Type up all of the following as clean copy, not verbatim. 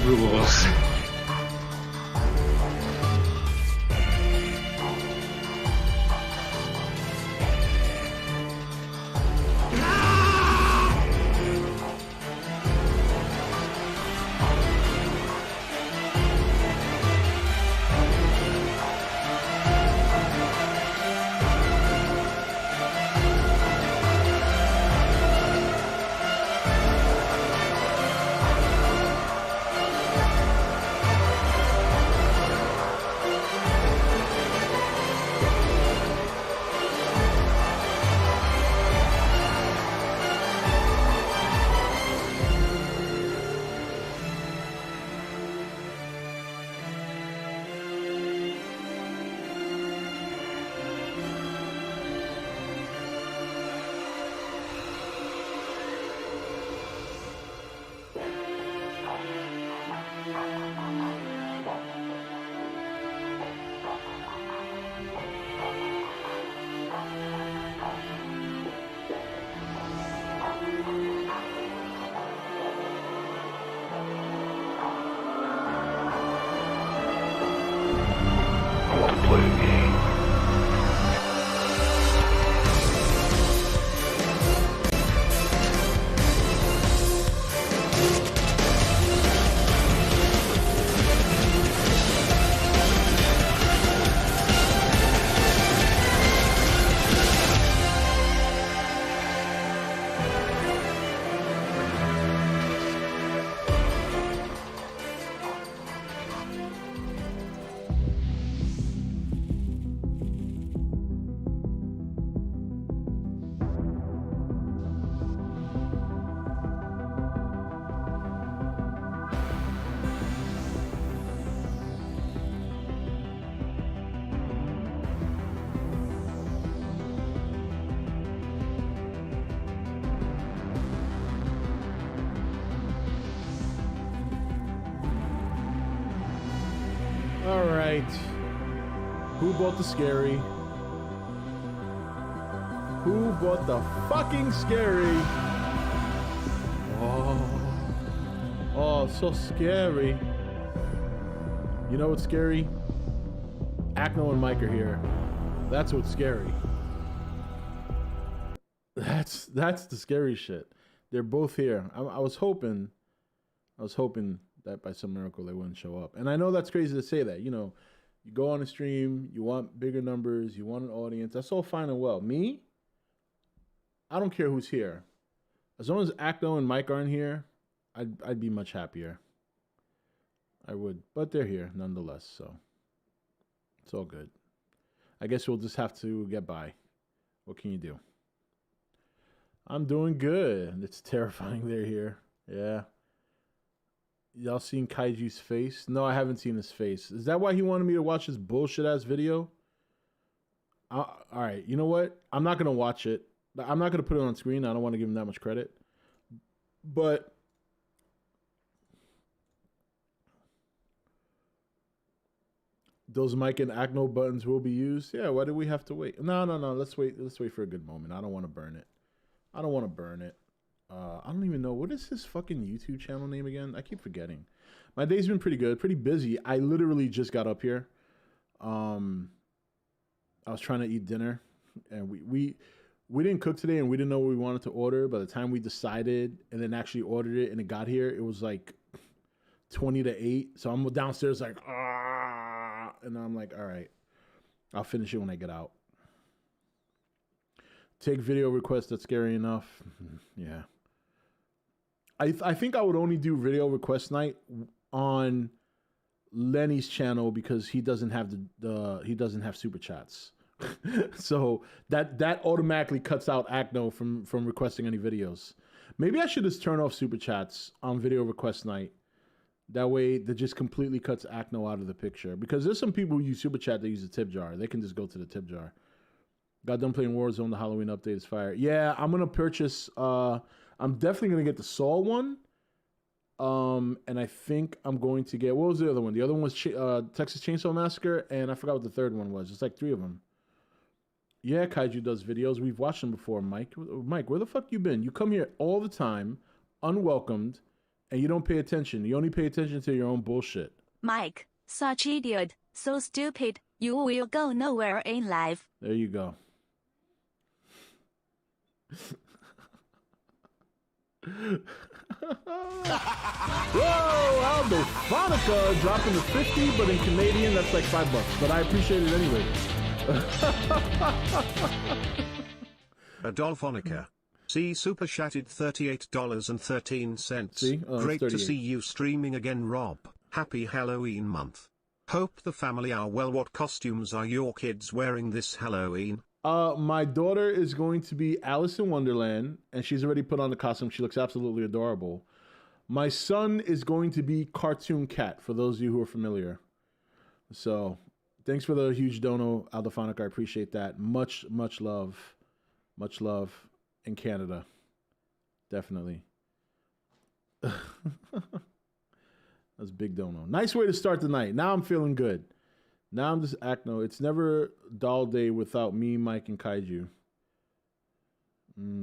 rules. All right. Who bought the scary? Who bought the fucking scary? Oh, so scary. You know what's scary? Acno and Mike are here. That's what's scary. That's the scary shit. They're both here. I was hoping that by some miracle they wouldn't show up. And I know that's crazy to say that. You know, you go on a stream, you want bigger numbers, you want an audience. That's all fine and well. Me, I don't care who's here. As long as Acno and Mike aren't here, I'd be much happier. I would. But they're here nonetheless, so it's all good. I guess we'll just have to get by. What can you do? I'm doing good. It's terrifying they're here. Yeah. Y'all seen Kaiju's face? No, I haven't seen his face. Is that why he wanted me to watch his bullshit-ass video? All right, you know what? I'm not going to watch it. I'm not going to put it on screen. I don't want to give him that much credit. But those mic and Acno buttons will be used. Yeah, why do we have to wait? No. Let's wait for a good moment. I don't want to burn it. I don't even know. What is his fucking YouTube channel name again? I keep forgetting. My day's been pretty good, pretty busy. I literally just got up here. I was trying to eat dinner, and we didn't cook today, and we didn't know what we wanted to order. By the time we decided and then actually ordered it and it got here, it was like 20 to 8. So I'm downstairs like, and I'm like, all right, I'll finish it when I get out. Take video requests, that's scary enough. Yeah. I think I would only do video request night on Lenny's channel because he doesn't have he doesn't have super chats. So that automatically cuts out Acno from requesting any videos. Maybe I should just turn off super chats on video request night. That way that just completely cuts Acno out of the picture. Because there's some people who use super chat that use a tip jar. They can just go to the tip jar. Got done playing Warzone. The Halloween update is fire. Yeah, I'm gonna purchase. I'm definitely gonna get the Saw one. And I think I'm going to get, what was the other one? The other one was Texas Chainsaw Massacre, and I forgot what the third one was. It's like 3 of them. Yeah, Kaiju does videos. We've watched them before, Mike. Mike, where the fuck you been? You come here all the time, unwelcomed, and you don't pay attention. You only pay attention to your own bullshit. Mike, such idiot, so stupid, you will go nowhere in life. There you go. Whoa, Aldo Fonica dropping the 50, but in Canadian that's like $5. But I appreciate it anyway. Adolfonica. See super chatted $38.13. See? Oh, Great to see you streaming again, Rob. Happy Halloween month. Hope the family are well. What costumes are your kids wearing this Halloween? My daughter is going to be Alice in Wonderland, and she's already put on the costume. She looks absolutely adorable. My son is going to be Cartoon Cat, for those of you who are familiar. So, thanks for the huge dono, Aldophonic. I appreciate that. Much love. Much love in Canada. Definitely. That's big dono. Nice way to start the night. Now I'm feeling good. Now I'm just acting. No, it's never doll day without me, Mike, and Kaiju.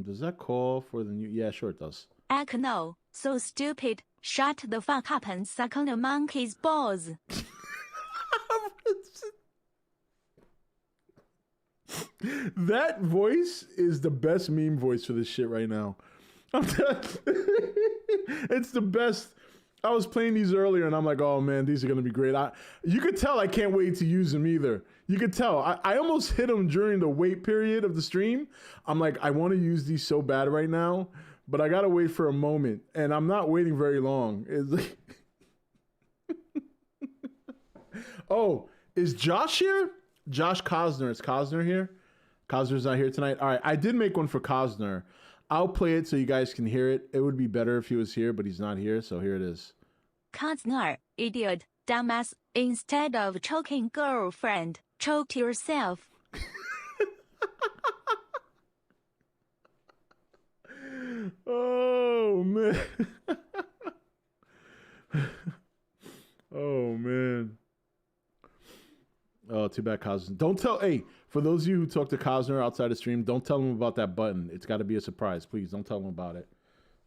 Does that call for the new? Yeah, sure it does. Heck no, so stupid. Shut the fuck up and suck on a monkey's balls. That voice is the best meme voice for this shit right now. It's the best. I was playing these earlier, and I'm like, oh, man, these are going to be great. You could tell I can't wait to use them either. You could tell. I almost hit them during the wait period of the stream. I'm like, I want to use these so bad right now, but I got to wait for a moment, and I'm not waiting very long. It's like oh, is Josh here? Josh Cosner. Is Cosner here? Cosner's not here tonight. All right, I did make one for Cosner. I'll play it so you guys can hear it. It would be better if he was here, but he's not here, so here it is. Cosner, idiot, dumbass, instead of choking girlfriend, choke yourself. Oh, man. Oh, man. Oh, too bad Cosner. Don't tell, hey, for those of you who talk to Cosner outside the stream, don't tell him about that button. It's got to be a surprise. Please, don't tell him about it.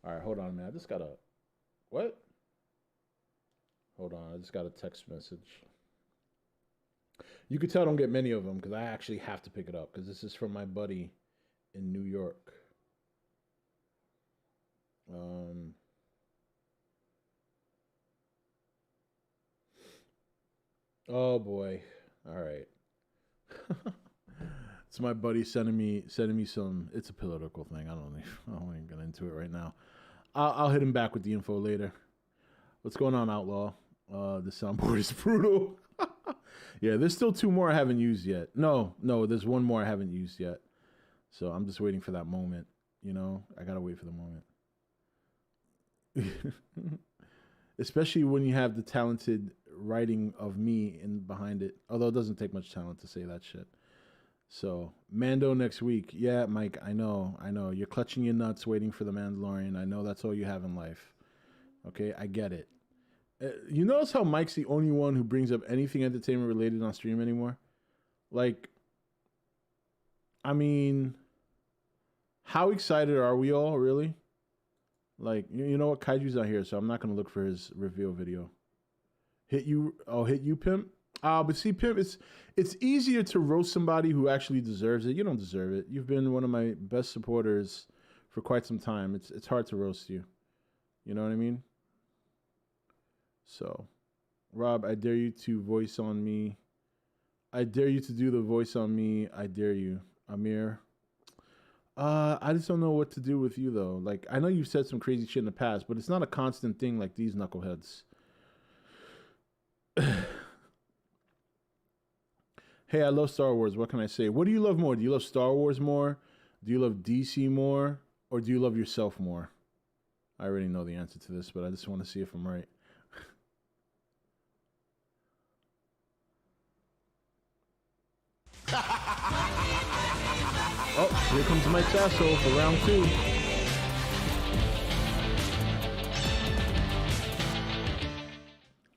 All right, hold on, man. I just got a, what? Hold on, I just got a text message. You could tell I don't get many of them because I actually have to pick it up because this is from my buddy in New York. Oh, boy. All right. It's my buddy sending me some. It's a political thing. I don't even get into it right now. I'll hit him back with the info later. What's going on, Outlaw? The soundboard is brutal. Yeah, there's still 2 more I haven't used yet. No, there's 1 more I haven't used yet. So I'm just waiting for that moment. You know, I gotta wait for the moment. Especially when you have the talented writing of me in behind it. Although it doesn't take much talent to say that shit. So, Mando next week. Yeah, Mike, I know. You're clutching your nuts waiting for the Mandalorian. I know that's all you have in life. Okay, I get it. You notice how Mike's the only one who brings up anything entertainment related on stream anymore? Like, I mean, how excited are we all, really? Like, you know what? Kaiju's not here, so I'm not going to look for his reveal video. Hit you, Pimp? But see, Pimp, it's easier to roast somebody who actually deserves it. You don't deserve it. You've been one of my best supporters for quite some time. It's hard to roast you. You know what I mean? So, Rob, I dare you to voice on me. I dare you to do the voice on me. I dare you. Amir. I just don't know what to do with you, though. Like, I know you've said some crazy shit in the past, but it's not a constant thing like these knuckleheads. Hey, I love Star Wars. What can I say? What do you love more? Do you love Star Wars more? Do you love DC more? Or do you love yourself more? I already know the answer to this, but I just want to see if I'm right. Oh, here comes Mike's asshole for round 2.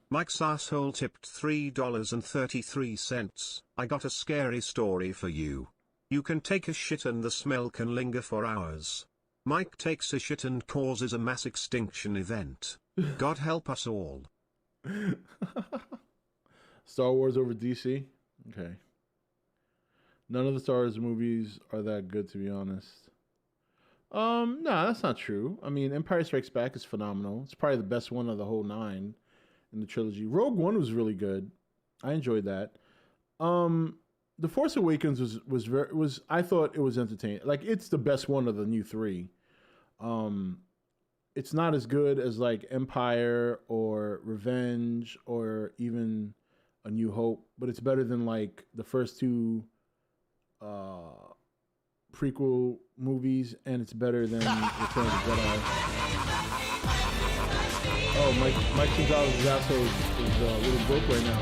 Mike's asshole tipped $3.33. I got a scary story for you. You can take a shit and the smell can linger for hours. Mike takes a shit and causes a mass extinction event. God help us all. Star Wars over DC? Okay. None of the Star Wars movies are that good, to be honest. No, that's not true. I mean, Empire Strikes Back is phenomenal. It's probably the best one of the whole 9 in the trilogy. Rogue One was really good. I enjoyed that. The Force Awakens was I thought it was entertaining. Like, it's the best one of the new 3. It's not as good as like Empire or Revenge or even A New Hope, but it's better than like the first 2 prequel movies, and it's better than Return of the Jedi. Oh, Mike Gonzalez's asshole is a little broke right now.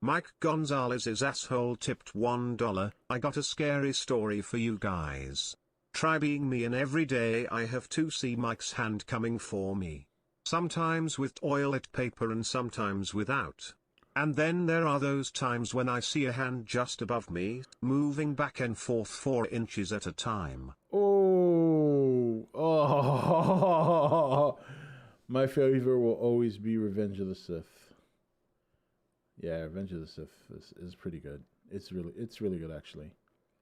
Mike Gonzalez's asshole tipped $1. I got a scary story for you guys. Try being me, and every day I have to see Mike's hand coming for me. Sometimes with toilet paper and sometimes without. And then there are those times when I see a hand just above me, moving back and forth 4 inches at a time. Oh. My favorite will always be Revenge of the Sith. Yeah, Revenge of the Sith is pretty good. It's really good, actually.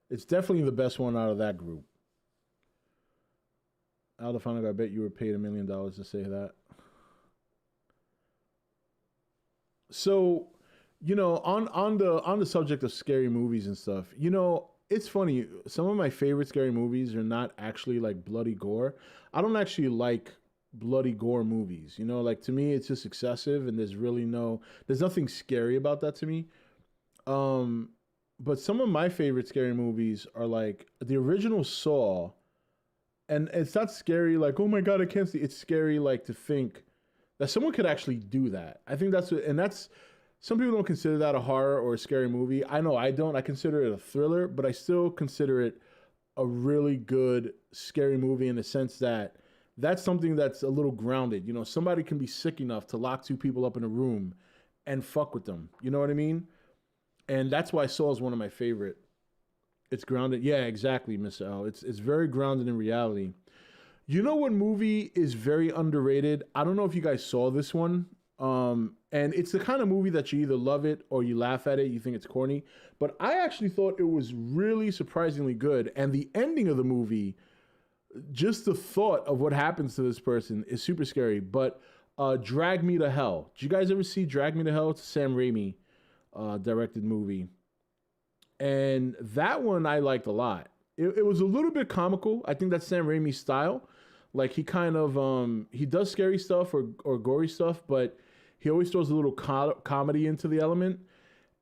It's definitely the best one out of that group. Aldefano, I bet you were paid $1 million to say that. So, you know, on the subject of scary movies and stuff, you know, it's funny. Some of my favorite scary movies are not actually like bloody gore. I don't actually like bloody gore movies. You know, like, to me, it's just excessive, and there's nothing scary about that to me. But some of my favorite scary movies are like the original Saw, and it's not scary like, oh my God, I can't see. It's scary like to think that someone could actually do that. I think that's some people don't consider that a horror or a scary movie. I know I don't. I consider it a thriller, but I still consider it a really good scary movie in the sense that that's something that's a little grounded. You know, somebody can be sick enough to lock 2 people up in a room and fuck with them. You know what I mean? And that's why Saw is one of my favorite. It's grounded. Yeah, exactly, Miss L. It's very grounded in reality. You know what movie is very underrated? I don't know if you guys saw this one. And it's the kind of movie that you either love it or you laugh at it, you think it's corny. But I actually thought it was really surprisingly good. And the ending of the movie, just the thought of what happens to this person is super scary. But Drag Me to Hell. Did you guys ever see Drag Me to Hell? It's a Sam Raimi directed movie. And that one I liked a lot. It was a little bit comical. I think that's Sam Raimi's style. Like, he kind of, he does scary stuff or gory stuff, but he always throws a little comedy into the element.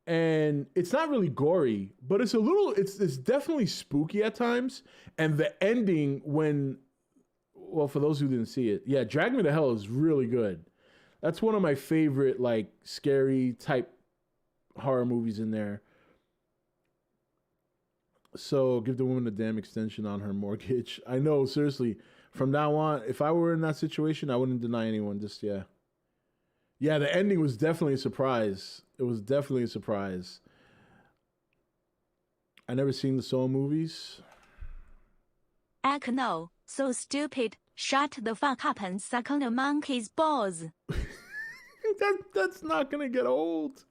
And it's not really gory, but it's definitely spooky at times. And the ending well, for those who didn't see it, yeah, Drag Me to Hell is really good. That's one of my favorite, like, scary type horror movies in there. So give the woman a damn extension on her mortgage. I know, seriously. From now on, if I were in that situation, I wouldn't deny anyone. Just, yeah. Yeah, the ending was definitely a surprise. It was definitely a surprise. I never seen the Saw movies. Heck no, so stupid. Shut the fuck up and suck on the monkey's balls. That's not gonna get old.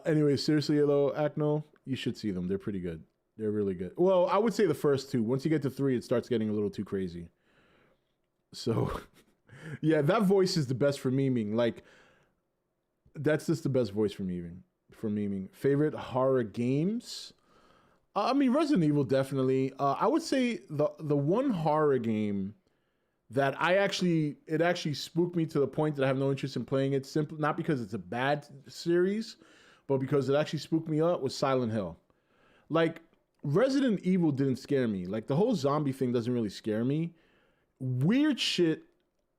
Anyway, seriously though, Acno, you should see them. They're pretty good. They're really good. Well, I would say the first 2. Once you get to 3, it starts getting a little too crazy. So, yeah, that voice is the best for memeing. Like, that's just the best voice for memeing. Favorite horror games? I mean, Resident Evil, definitely. I would say the one horror game that it actually spooked me to the point that I have no interest in playing it, simply not because it's a bad series, but because it actually spooked me up, was Silent Hill. Like, Resident Evil didn't scare me. Like, the whole zombie thing doesn't really scare me. Weird shit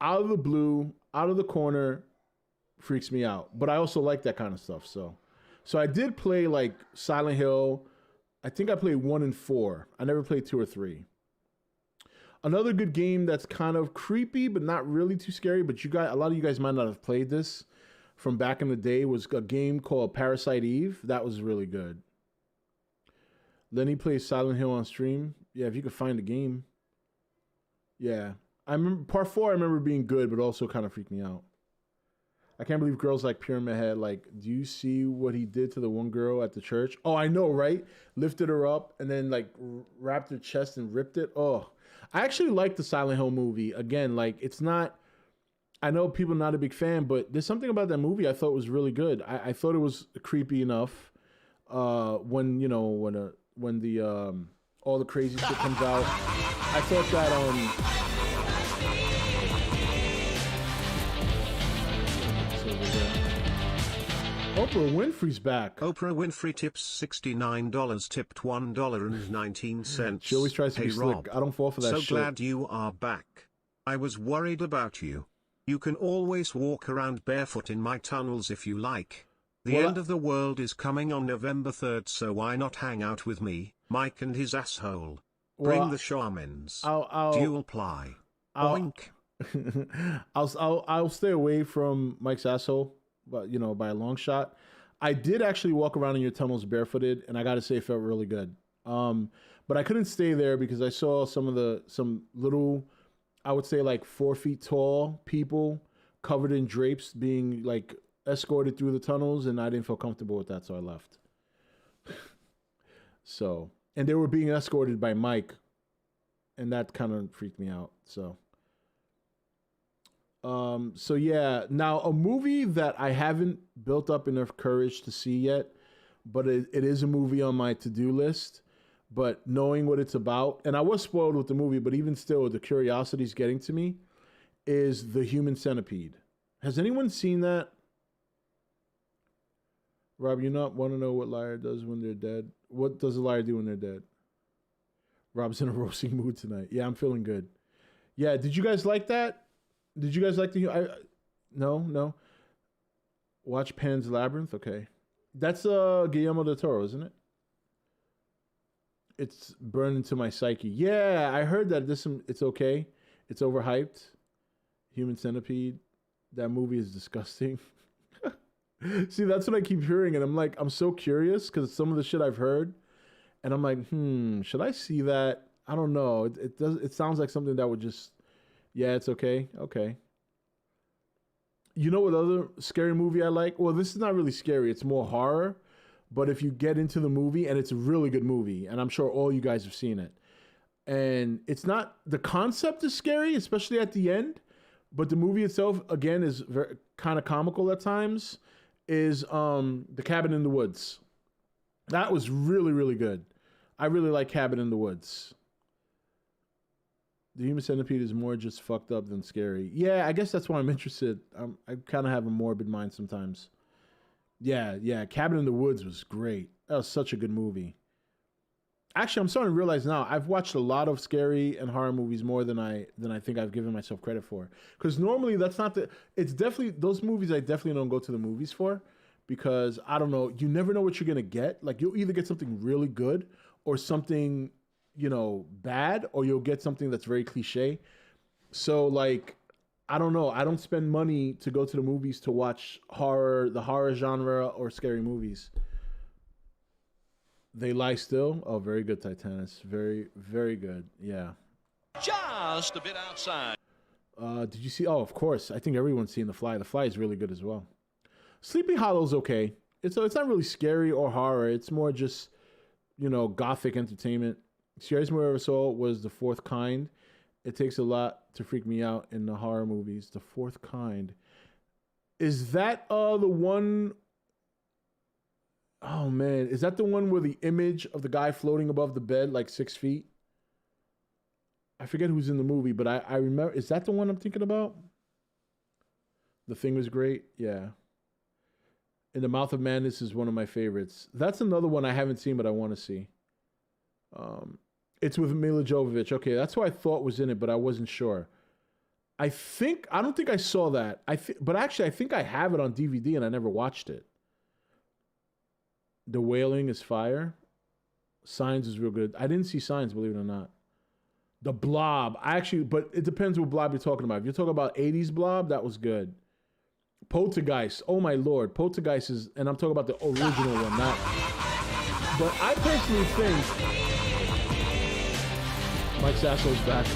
out of the blue, out of the corner, freaks me out. But I also like that kind of stuff. So I did play, like, Silent Hill. I think I played 1 and 4. I never played 2 or 3. Another good game that's kind of creepy, but not really too scary, but a lot of you guys might not have played this from back in the day, was a game called Parasite Eve. That was really good. Lenny plays Silent Hill on stream. Yeah, if you could find the game. Yeah. I remember part 4. I remember being good, but also kind of freaked me out. I can't believe girls like Pyramid Head. Like, do you see what he did to the one girl at the church? Oh, I know, right? Lifted her up and then like wrapped her chest and ripped it. Oh, I actually like the Silent Hill movie. Again, like it's not. I know people are not a big fan, but there's something about that movie I thought was really good. I thought it was creepy enough. When the all the crazy shit comes out, I thought that Oprah Winfrey's back. Oprah Winfrey tips $69, tipped $1.19. She always tries to be slick. Rob, I don't fall for that shit. So glad you are back. I was worried about you. You can always walk around barefoot in my tunnels if you like. The end of the world is coming on November 3rd, so why not hang out with me, Mike and his asshole? Bring the shamans. Dual ply. Boink. I'll stay away from Mike's asshole, but by a long shot. I did actually walk around in your tunnels barefooted, and I got to say it felt really good. But I couldn't stay there because I saw some little, I would say like 4 feet tall people covered in drapes being like escorted through the tunnels, and I didn't feel comfortable with that, so I left. And they were being escorted by Mike, and that kind of freaked me out. So yeah. Now, a movie that I haven't built up enough courage to see yet, but it is a movie on my to-do list. But knowing what it's about, and I was spoiled with the movie, but even still, the curiosity is getting to me, is The Human Centipede. Has anyone seen that? Rob, you not want to know what liar does when they're dead? What does a liar do when they're dead? Rob's in a roasting mood tonight. Yeah, I'm feeling good. Yeah, did you guys like that? Did you guys like No. Watch Pan's Labyrinth? Okay. That's Guillermo del Toro, isn't it? It's burned into my psyche. Yeah, I heard that it's okay. It's overhyped. Human Centipede. That movie is disgusting. See, that's what I keep hearing, and I'm so curious because some of the shit I've heard, and I'm like, should I see that? I don't know. It sounds like something that would just, yeah, it's okay. Okay. You know what other scary movie I like? Well, this is not really scary. It's more horror, but if you get into the movie, and it's a really good movie, and I'm sure all you guys have seen it, and it's not, the concept is scary, especially at the end, but the movie itself, again, is very kind of comical at times, is The Cabin in the Woods. That was really, really good. I really like Cabin in the Woods. The Human Centipede is more just fucked up than scary. Yeah, I guess that's why I'm interested. I kind of have a morbid mind sometimes. Yeah, Cabin in the Woods was great. That was such a good movie. Actually, I'm starting to realize now, I've watched a lot of scary and horror movies more than I think I've given myself credit for. Because normally that's not it's definitely, those movies I definitely don't go to the movies for, because I don't know, you never know what you're going to get. Like, you'll either get something really good or something, bad, or you'll get something that's very cliche. So like, I don't know. I don't spend money to go to the movies to watch the horror genre or scary movies. They Lie Still. Oh, very good, Titanus. Very, very good. Yeah. Just a bit outside. Did you see? Oh, of course. I think everyone's seen The Fly. The Fly is really good as well. Sleepy Hollow's okay. It's not really scary or horror. It's more just, gothic entertainment. Scariest movie I ever saw was The Fourth Kind. It takes a lot to freak me out in the horror movies. The Fourth Kind. Is that the one? Oh man, is that the one where the image of the guy floating above the bed like 6 feet? I forget who's in the movie, but I remember. Is that the one I'm thinking about? The Thing was great. Yeah. In the Mouth of Madness is one of my favorites. That's another one I haven't seen, but I want to see. It's with Mila Jovovich. Okay, that's who I thought was in it, but I wasn't sure. I don't think I saw that. But actually, I think I have it on DVD and I never watched it. The Wailing is fire. Signs is real good. I didn't see Signs, believe it or not. The Blob. But it depends what Blob you're talking about. If you're talking about 80s Blob, that was good. Poltergeist. Oh my lord. Poltergeist is, and I'm talking about the original one, not. But I personally think Mike Sasso's back.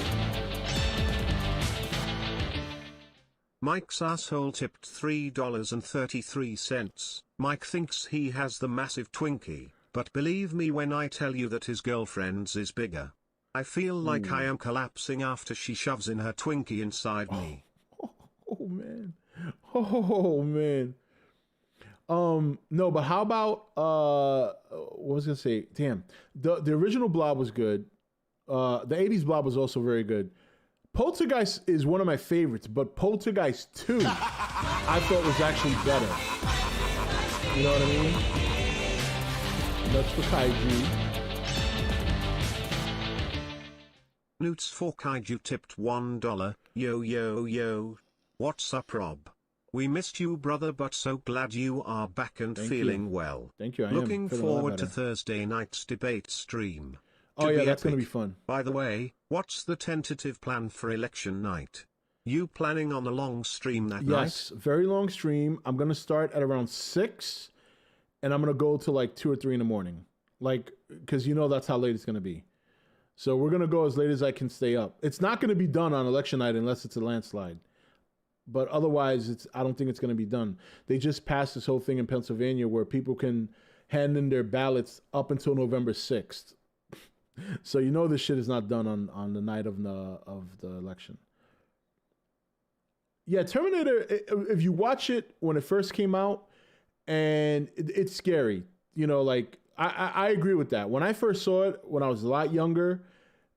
Mike's asshole tipped $3.33. Mike thinks he has the massive Twinkie, but believe me when I tell you that his girlfriend's is bigger. I feel like I am collapsing after she shoves in her Twinkie inside me. Oh man. Oh man. No, but how about what was I gonna say? Damn. The original Blob was good. The 80s Blob was also very good. Poltergeist is one of my favorites, but Poltergeist 2 I thought was actually better. You know what I mean? Nuts for Kaiju. Newts for Kaiju tipped $1. Yo yo yo. What's up, Rob? We missed you, brother, but so glad you are back and feeling well. Thank you. Looking forward to Thursday night's debate stream. Oh yeah, that's going to be fun. By the way, what's the tentative plan for election night? You planning on a long stream that night? Yes, very long stream. I'm going to start at around 6, and I'm going to go to like 2 or 3 in the morning. Like, because you know that's how late it's going to be. So we're going to go as late as I can stay up. It's not going to be done on election night unless it's a landslide. But otherwise, I don't think it's going to be done. They just passed this whole thing in Pennsylvania where people can hand in their ballots up until November 6th. So you know this shit is not done on the night of the election. Yeah, Terminator, if you watch it when it first came out, and it's scary. You know, like, I agree with that. When I first saw it, when I was a lot younger,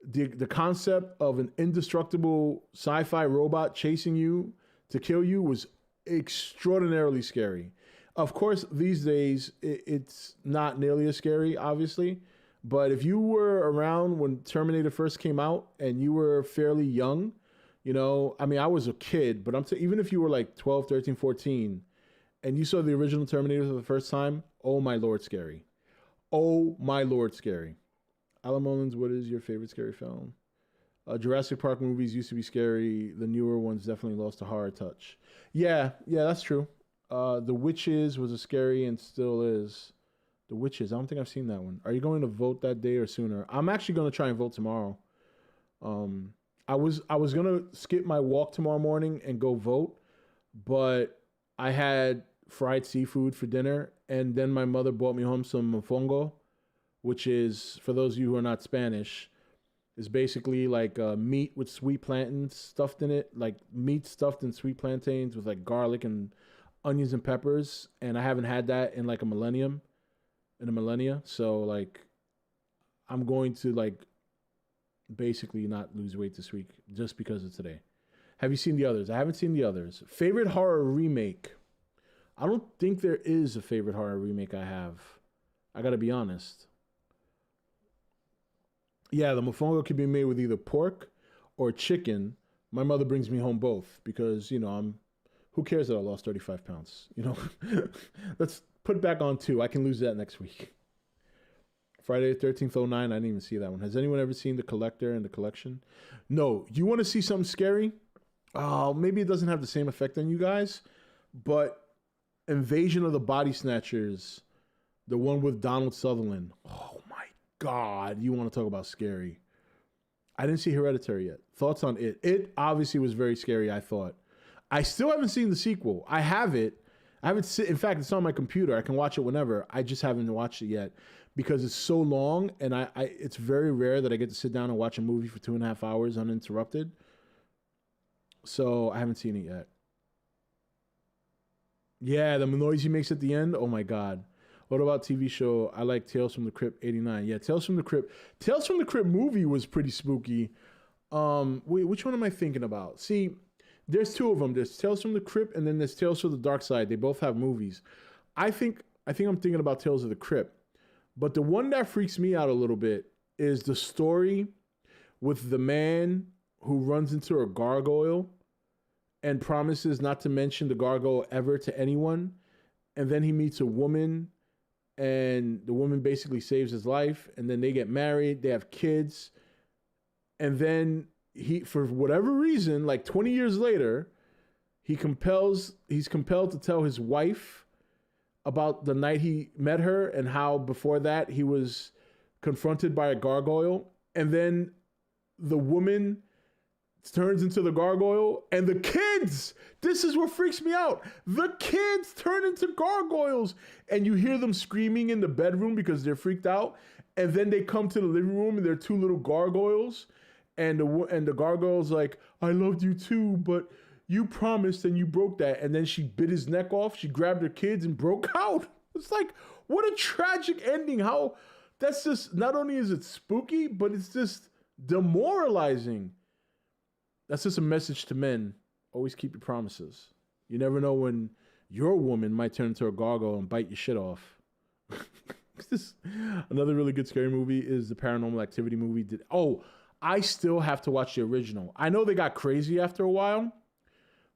the concept of an indestructible sci-fi robot chasing you to kill you was extraordinarily scary. Of course, these days, it's not nearly as scary, obviously. But if you were around when Terminator first came out and you were fairly young, you know, I mean, I was a kid, but even if you were like 12, 13, 14, and you saw the original Terminator for the first time, oh my Lord, scary. Oh my Lord, scary. Alan Mullins, what is your favorite scary film? Jurassic Park movies used to be scary. The newer ones definitely lost a horror touch. Yeah, that's true. The Witches was a scary and still is. The Witches, I don't think I've seen that one. Are you going to vote that day or sooner? I'm actually going to try and vote tomorrow. I was going to skip my walk tomorrow morning and go vote, but I had fried seafood for dinner, and then my mother brought me home some mofongo, which is, for those of you who are not Spanish, is basically like meat with sweet plantains stuffed in it, like meat stuffed in sweet plantains with like garlic and onions and peppers, and I haven't had that in like a millennia. So like I'm going to like basically not lose weight this week just because of today. Have you seen the others? I haven't seen the others. Favorite horror remake? I don't think there is a favorite horror remake I have. I gotta be honest. Yeah, the mofongo can be made with either pork or chicken. My mother brings me home both because, you know, who cares that I lost 35 pounds? You know, let's put it back on 2. I can lose that next week. Friday the 13th, 09. I didn't even see that one. Has anyone ever seen The Collector and The Collection? No. You want to see something scary? Oh, maybe it doesn't have the same effect on you guys, but Invasion of the Body Snatchers, the one with Donald Sutherland. Oh my God. You want to talk about scary. I didn't see Hereditary yet. Thoughts on it? It obviously was very scary, I thought. I still haven't seen the sequel. I have it. In fact, it's on my computer. I can watch it whenever. I just haven't watched it yet because it's so long, and it's very rare that I get to sit down and watch a movie for 2.5 hours uninterrupted. So I haven't seen it yet. Yeah, the noise he makes at the end. Oh my God. What about TV show? I like Tales from the Crypt 89. Yeah, Tales from the Crypt. Tales from the Crypt movie was pretty spooky. Wait, which one am I thinking about? See, there's 2 of them. There's Tales from the Crypt and then there's Tales from the Dark Side. They both have movies. I think I'm thinking about Tales of the Crypt. But the one that freaks me out a little bit is the story with the man who runs into a gargoyle and promises not to mention the gargoyle ever to anyone. And then he meets a woman and the woman basically saves his life. And then they get married. They have kids. And then he, for whatever reason, like 20 years later, he's compelled to tell his wife about the night he met her and how before that he was confronted by a gargoyle. And then the woman turns into the gargoyle, and the kids, this is what freaks me out. The kids turn into gargoyles, and you hear them screaming in the bedroom because they're freaked out. And then they come to the living room, and they're two little gargoyles. And the gargoyle's like, I loved you too, but you promised and you broke that. And then she bit his neck off. She grabbed her kids and broke out. It's like, what a tragic ending. How that's just, not only is it spooky, but it's just demoralizing. That's just a message to men. Always keep your promises. You never know when your woman might turn into a gargoyle and bite your shit off. Another really good scary movie is the Paranormal Activity movie. I still have to watch the original. I know they got crazy after a while,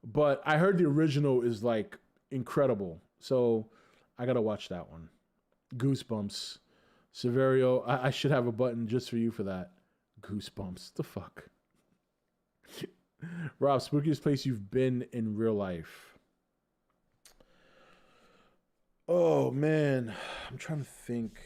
but I heard the original is like incredible. So I got to watch that one. Goosebumps. Severio, I should have a button just for you for that. Goosebumps. The fuck? Rob, spookiest place you've been in real life? Oh, man. I'm trying to think.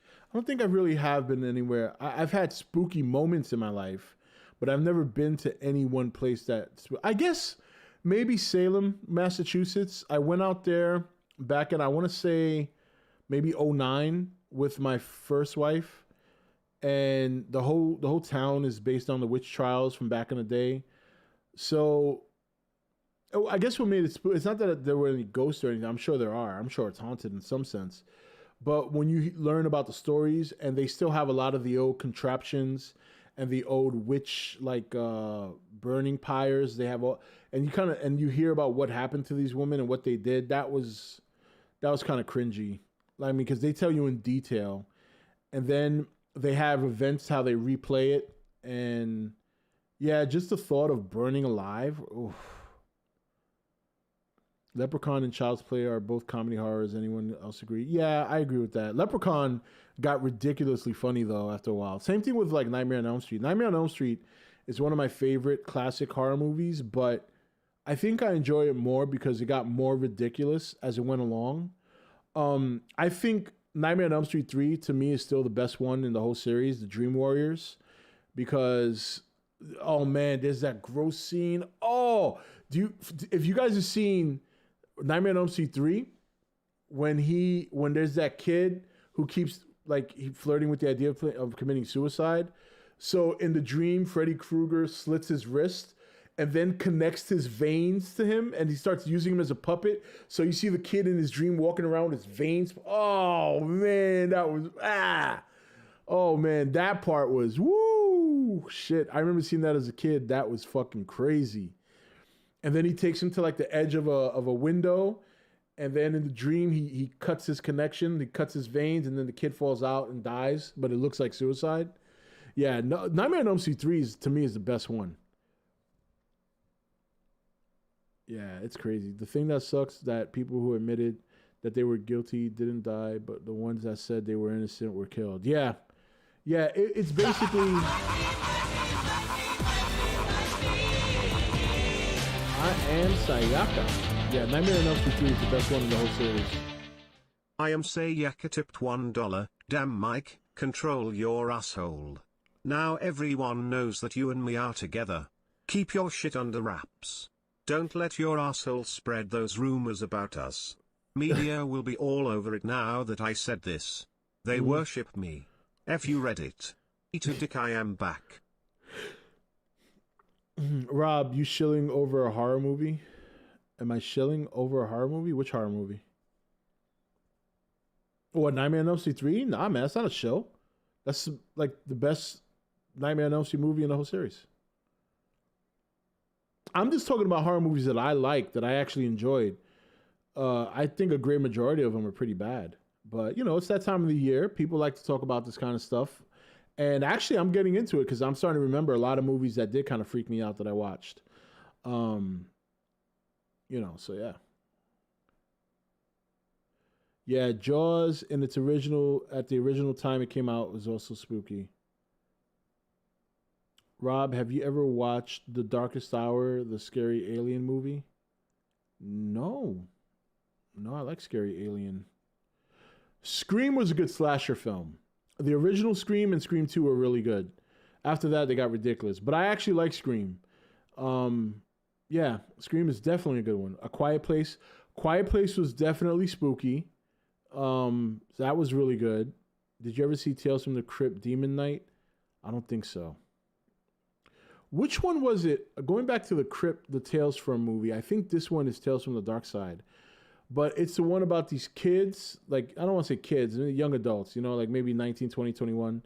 I don't think I really have been anywhere. I've had spooky moments in my life, but I've never been to any one place that... I guess maybe Salem, Massachusetts. I went out there back in, I want to say, maybe 2009 with my first wife. And the whole town is based on the witch trials from back in the day. So I guess what made it spooky, it's not that there were any ghosts or anything. I'm sure there are. I'm sure it's haunted in some sense. But when you learn about the stories, and they still have a lot of the old contraptions and the old witch burning pyres, they have all, and you hear about what happened to these women and what they did. That was kind of cringy. I mean, because they tell you in detail, and then they have events how they replay it, and yeah, just the thought of burning alive. Oof. Leprechaun and Child's Play are both comedy horrors. Anyone else agree? Yeah, I agree with that. Leprechaun got ridiculously funny, though, after a while. Same thing with, like, Nightmare on Elm Street. Nightmare on Elm Street is one of my favorite classic horror movies, but I think I enjoy it more because it got more ridiculous as it went along. I think Nightmare on Elm Street 3, to me, is still the best one in the whole series, the Dream Warriors, because, oh, man, there's that gross scene. Oh, if you guys have seen Nightmare on Elm Street 3, when there's that kid who keeps flirting with the idea of committing suicide. So in the dream, Freddy Krueger slits his wrist and then connects his veins to him, and he starts using him as a puppet. So you see the kid in his dream walking around with his veins. Oh man, oh man, that part was woo shit. I remember seeing that as a kid. That was fucking crazy. And then he takes him to like the edge of a window, and then in the dream he cuts his connection, he cuts his veins, and then the kid falls out and dies, but it looks like suicide. Yeah, Nightmare on Elm Street 3 to me is the best one. Yeah, it's crazy. The thing that sucks that people who admitted that they were guilty didn't die, but the ones that said they were innocent were killed. Yeah, it's basically. I am Sayaka. Yeah, Nightmare on Elm Street 3 is the best one in the whole series. I am Sayaka tipped $1. Damn Mike, control your asshole. Now everyone knows that you and me are together. Keep your shit under wraps. Don't let your asshole spread those rumors about us. Media will be all over it now that I said this. They worship me. F you Reddit. Eat a dick, I am back. Rob, you shilling over a horror movie? Am I shilling over a horror movie? Which horror movie? What, Nightmare on Elm Street 3? Nah, man, that's not a show. That's like the best Nightmare on Elm Street movie in the whole series. I'm just talking about horror movies that I like, that I actually enjoyed. I think a great majority of them are pretty bad. But, you know, it's that time of the year. People like to talk about this kind of stuff. And actually, I'm getting into it because I'm starting to remember a lot of movies that did kind of freak me out that I watched. You know, so yeah. Yeah, Jaws in its original, at the original time it came out, was also spooky. Rob, have you ever watched The Darkest Hour, the scary alien movie? No, I like Scary Alien. Scream was a good slasher film. The original Scream and Scream 2 were really good. After that, they got ridiculous. But I actually like Scream. Yeah, Scream is definitely a good one. A Quiet Place. Quiet Place was definitely spooky. That was really good. Did you ever see Tales from the Crypt Demon Night? I don't think so. Which one was it? Going back to the Crypt, the Tales from movie. I think this one is Tales from the Dark Side. But it's the one about these kids. Like, I don't want to say kids, young adults, you know, like maybe 19, 20, 21.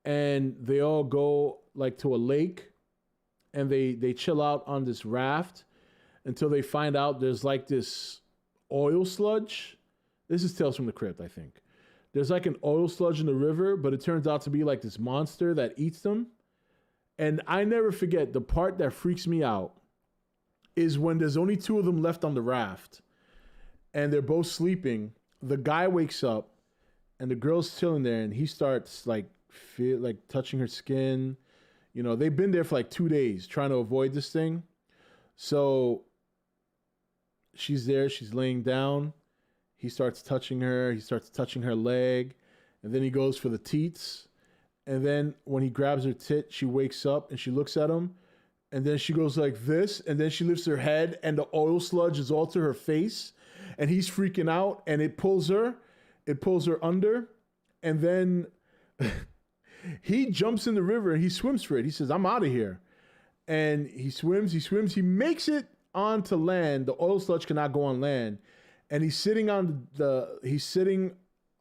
And they all go like to a lake and they chill out on this raft until they find out there's like this oil sludge. This is Tales from the Crypt, I think. There's like an oil sludge in the river, but it turns out to be like this monster that eats them. And I never forget, the part that freaks me out is when there's only two of them left on the raft and they're both sleeping. The guy wakes up and the girl's chilling there and he starts like touching her skin. You know, they've been there for like 2 days trying to avoid this thing. So she's there, she's laying down. He starts touching her. He starts touching her leg. And then he goes for the teats. And then when he grabs her tit, she wakes up and she looks at him. And then she goes like this. And then she lifts her head and the oil sludge is all to her face. And he's freaking out and it pulls her. It pulls her under. And then he jumps in the river and he swims for it. He says, I'm out of here. And he swims. He makes it onto land. The oil sludge cannot go on land. And he's sitting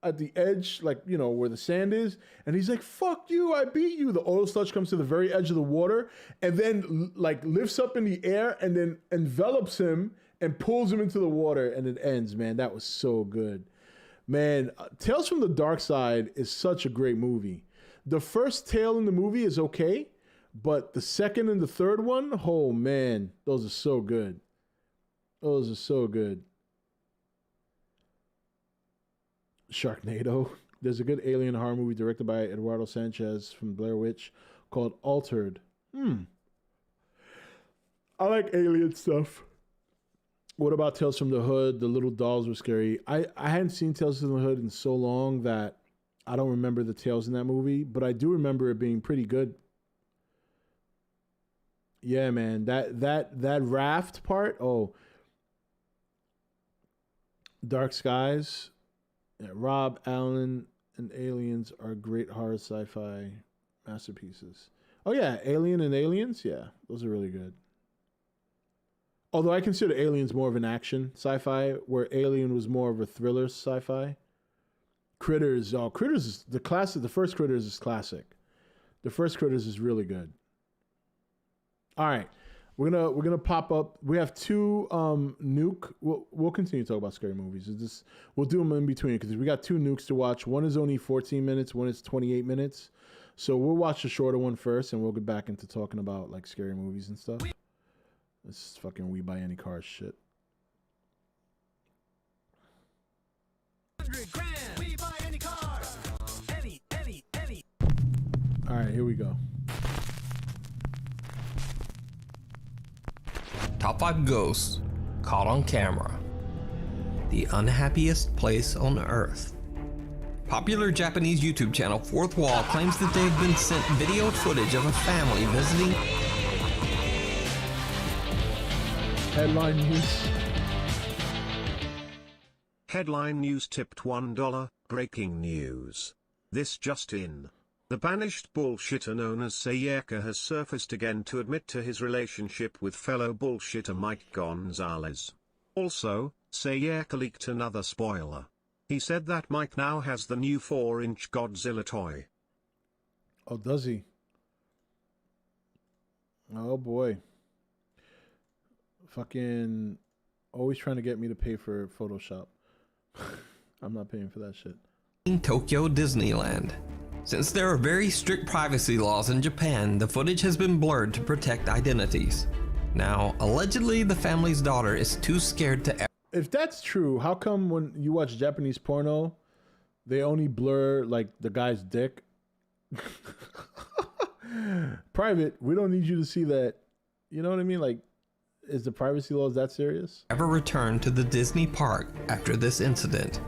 at the edge, like, you know, where the sand is. And he's like, fuck you, I beat you. The oil sludge comes to the very edge of the water and then like lifts up in the air and then envelops him and pulls him into the water and it ends, man. That was so good. Man, Tales from the Dark Side is such a great movie. The first tale in the movie is okay, but the second and the third one, oh man, those are so good. Those are so good. Sharknado. There's a good alien horror movie directed by Eduardo Sanchez from Blair Witch called Altered. I like alien stuff. What about Tales from the Hood? The little dolls were scary. I hadn't seen Tales from the Hood in so long that I don't remember the tales in that movie, but I do remember it being pretty good. Yeah, man. That raft part, oh. Dark Skies. Yeah, Rob Allen and Aliens are great horror sci-fi masterpieces. Oh yeah, Alien and Aliens, yeah, those are really good. Although I consider Aliens more of an action sci-fi, where Alien was more of a thriller sci-fi. Critters is the classic. The first Critters is classic. The first Critters is really good. All right. We're gonna pop up. We have two nuke. We'll continue to talk about scary movies. We'll do them in between because we got two nukes to watch. One is only 14 minutes. One is 28 minutes. So we'll watch the shorter one first, and we'll get back into talking about like scary movies and stuff. This is fucking We Buy Any Cars shit. $100,000. We buy any cars. Any. All right, here we go. Top 5 ghosts caught on camera. The unhappiest place on earth. Popular Japanese YouTube channel Fourth Wall claims that they've been sent video footage of a family visiting. Headline news. Headline news tipped $1. Breaking news. This just in. The banished bullshitter known as Sayaka has surfaced again to admit to his relationship with fellow bullshitter Mike Gonzalez. Also, Sayaka leaked another spoiler. He said that Mike now has the new 4-inch Godzilla toy. Oh, does he? Oh boy. Fucking always trying to get me to pay for Photoshop. I'm not paying for that shit. In Tokyo Disneyland. Since there are very strict privacy laws in Japan, the footage has been blurred to protect identities. Now, allegedly, the family's daughter is too scared to. If that's true, how come when you watch Japanese porno, they only blur like the guy's dick? Private, we don't need you to see that. You know what I mean? Like, is the privacy laws that serious? Ever return to the Disney park after this incident?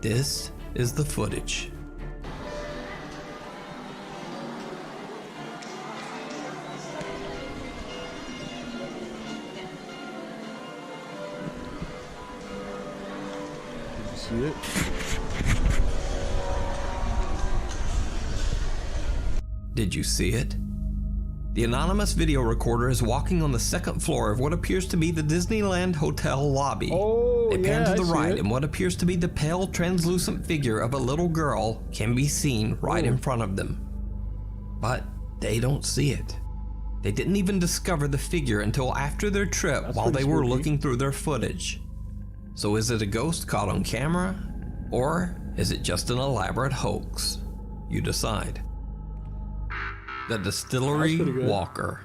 This is the footage. see it. Did you see it? The anonymous video recorder is walking on the second floor of what appears to be the Disneyland Hotel lobby. Oh, They pan yeah, to the I see right, it. and what appears to be the pale, translucent figure of a little girl can be seen right in front of them. But they don't see it. They didn't even discover the figure until after their trip while they were looking through their footage. So is it a ghost caught on camera? Or is it just an elaborate hoax? You decide. The Distillery Walker.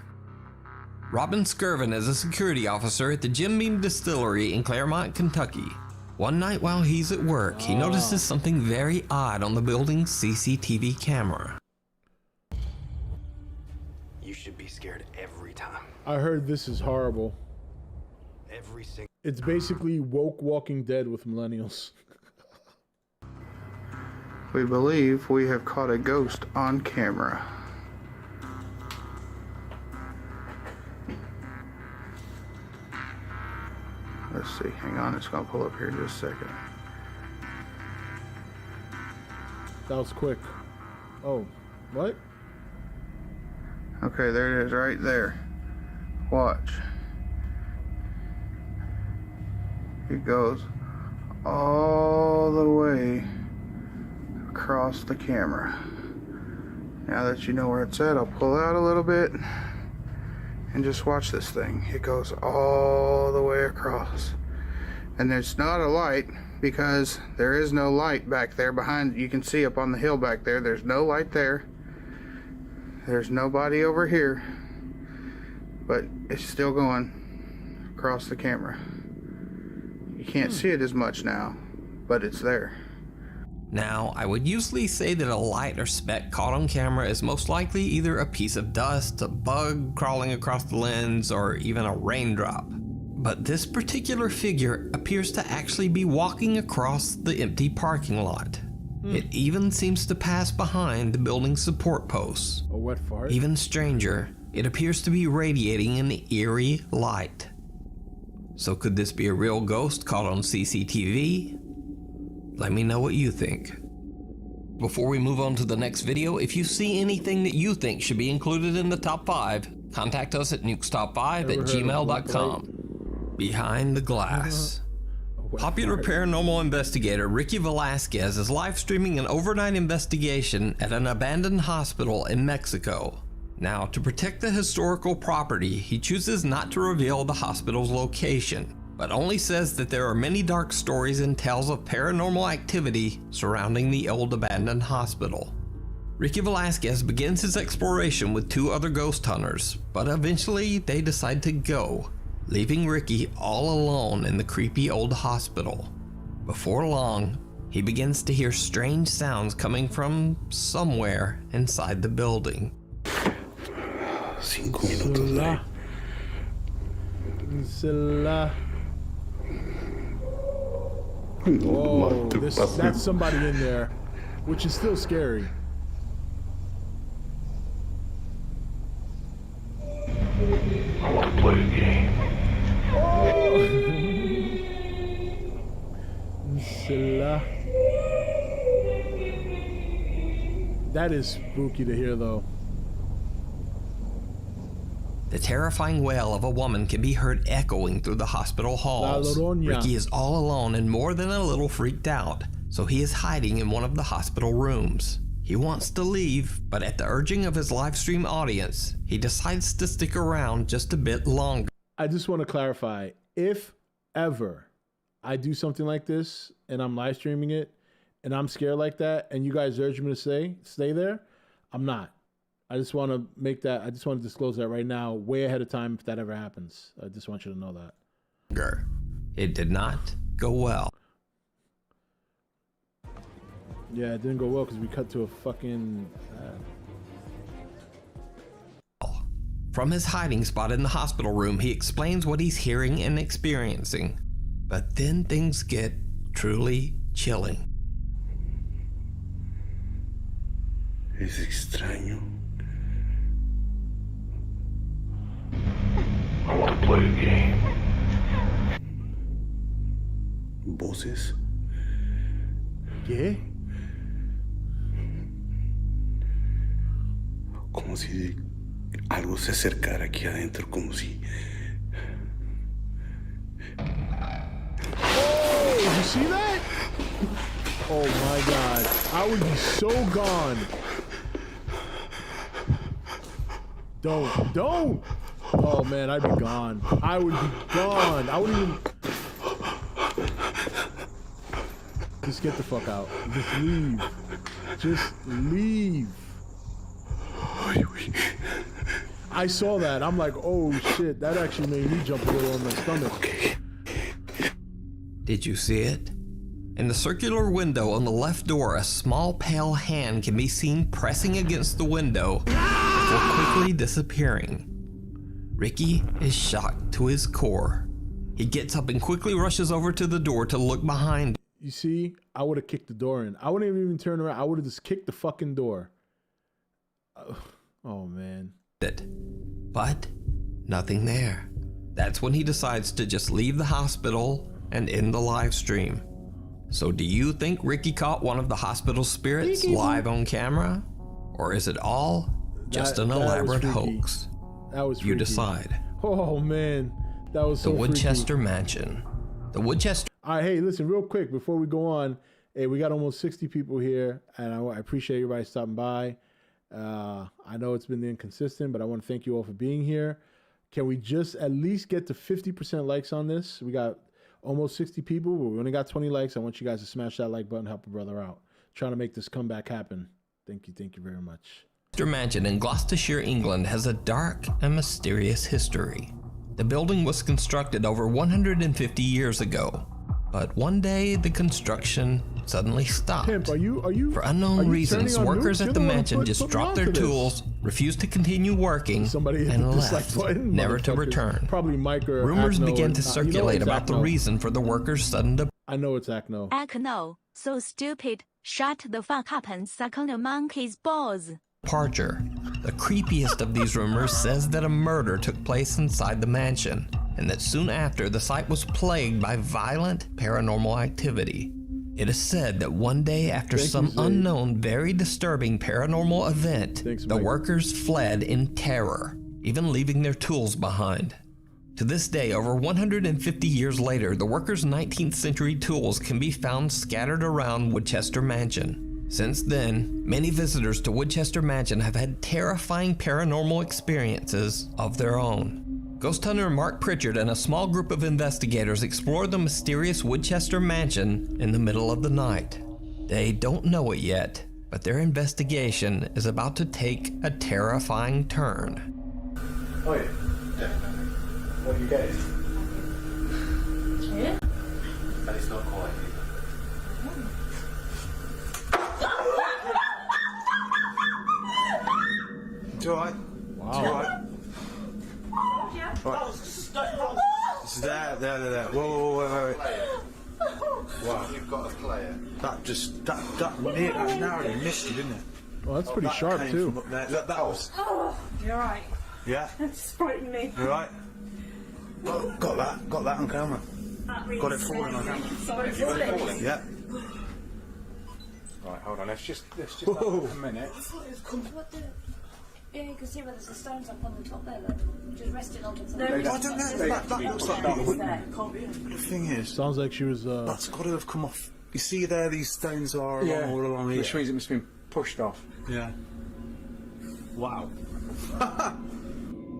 Robin Skirvin is a security officer at the Jim Beam Distillery in Claremont, Kentucky. One night while he's at work, he notices something very odd on the building's CCTV camera. You should be scared every time. I heard this is horrible. Every single. It's basically woke Walking Dead with millennials. We believe we have caught a ghost on camera. Let's see, hang on, it's gonna pull up here in just a second. That was quick. Oh, what? Okay, there it is right there. Watch. It goes all the way across the camera. Now that you know where it's at, I'll pull out a little bit and just watch this thing. It goes all the way across. And there's not a light because there is no light back there behind. You can see up on the hill back there. There's no light there. There's nobody over here. But it's still going across the camera. You can't see it as much now, but it's there. Now, I would usually say that a light or speck caught on camera is most likely either a piece of dust, a bug crawling across the lens, or even a raindrop. But this particular figure appears to actually be walking across the empty parking lot. It even seems to pass behind the building's support posts. A wet fart? Even stranger, it appears to be radiating an eerie light. So could this be a real ghost caught on CCTV? Let me know what you think. Before we move on to the next video, if you see anything that you think should be included in the top 5, contact us at nukestop5@gmail.com. Behind the glass. Popular paranormal investigator Ricky Velasquez is live streaming an overnight investigation at an abandoned hospital in Mexico. Now, to protect the historical property, he chooses not to reveal the hospital's location, but only says that there are many dark stories and tales of paranormal activity surrounding the old abandoned hospital. Ricky Velasquez begins his exploration with 2 other ghost hunters, but eventually they decide to go, leaving Ricky all alone in the creepy old hospital. Before long, he begins to hear strange sounds coming from somewhere inside the building. 5 minutos de... Whoa, that's somebody in there, which is still scary. I want to play a game. That is spooky to hear, though. The terrifying wail of a woman can be heard echoing through the hospital halls. Ricky is all alone and more than a little freaked out, so he is hiding in one of the hospital rooms. He wants to leave, but at the urging of his livestream audience, he decides to stick around just a bit longer. I just want to clarify, if ever I do something like this and I'm live streaming it and I'm scared like that and you guys urge me to stay there, I'm not. I just want to disclose that right now, way ahead of time if that ever happens. I just want you to know that. It did not go well. Yeah, it didn't go well because we cut to a fucking... From his hiding spot in the hospital room, he explains what he's hearing and experiencing. But then things get truly chilling. Es extraño. I want to play a game. Voces ¿Qué? Como si algo se acercara aquí adentro, como si... Oh, you see that? Oh my God. I would be so gone. Don't. Oh man, I'd be gone. I would be gone. I wouldn't even... Just get the fuck out. Just leave. Just leave. I saw that. I'm like, oh shit. That actually made me jump a little on my stomach. Did you see it? In the circular window on the left door, a small pale hand can be seen pressing against the window before quickly disappearing. Ricky is shocked to his core. He gets up and quickly rushes over to the door to look behind. You see, I would have kicked the door in. I wouldn't have even turned around. I would have just kicked the fucking door. Oh man. But nothing there. That's when he decides to just leave the hospital and end the live stream. So do you think Ricky caught one of the hospital spirits live on camera? Or is it all just an elaborate hoax? That was freaky. You decide. Oh man, that was so The Woodchester freaky. Mansion. The Woodchester... All right, hey, listen, real quick, before we go on, hey, we got almost 60 people here, and I appreciate everybody stopping by. I know it's been inconsistent, but I want to thank you all for being here. Can we just at least get to 50% likes on this? We got almost 60 people, but we only got 20 likes. I want you guys to smash that like button, help a brother out. Trying to make this comeback happen. Thank you very much. Mansion in Gloucestershire, England has a dark and mysterious history. The building was constructed over 150 years ago, but one day the construction suddenly stopped. Pimp, are you For unknown reasons, workers Nukes? at the You're mansion just dropped their tools, refused to continue working, Somebody hit and the dislike left, button, never to motherfuckers. return. Probably Mike or Rumors Acno began and- to circulate it's about the Acno. reason for the workers' sudden departure. I know it's Acno. Acno, so stupid. Shut the fuck up and suck on the monkey's balls. The creepiest of these rumors says that a murder took place inside the mansion, and that soon after the site was plagued by violent paranormal activity. It is said that one day after some unknown, very disturbing paranormal event, the workers fled in terror, even leaving their tools behind. To this day, over 150 years later, the workers' 19th century tools can be found scattered around Woodchester Mansion. Since then, many visitors to Woodchester Mansion have had terrifying paranormal experiences of their own. Ghost hunter Mark Pritchard and a small group of investigators explored the mysterious Woodchester Mansion in the middle of the night. They don't know it yet, but their investigation is about to take a terrifying turn. Oh yeah. What do you get? Yeah? And it's not quiet. It's alright. Wow. It's alright. Right. This is there. Whoa, wait. Wow. You've got a player. That narrowly missed you, didn't it? Well, that's pretty sharp came too. from up there. That was. You're right. Yeah. It's frightening me. You alright? Got that on camera. Got it falling on camera. Sorry, falling. Yeah. Right, hold on. Let's just have a minute. I thought it was coming. Yeah, you can see where there's the stones up on the top there, though. Just resting on top. I don't know. That looks like that would. Can't be. The thing is, Sounds like she was. that's got to have come off. You see there, these stones are all along here. Which means it must have been pushed off. Yeah. Wow.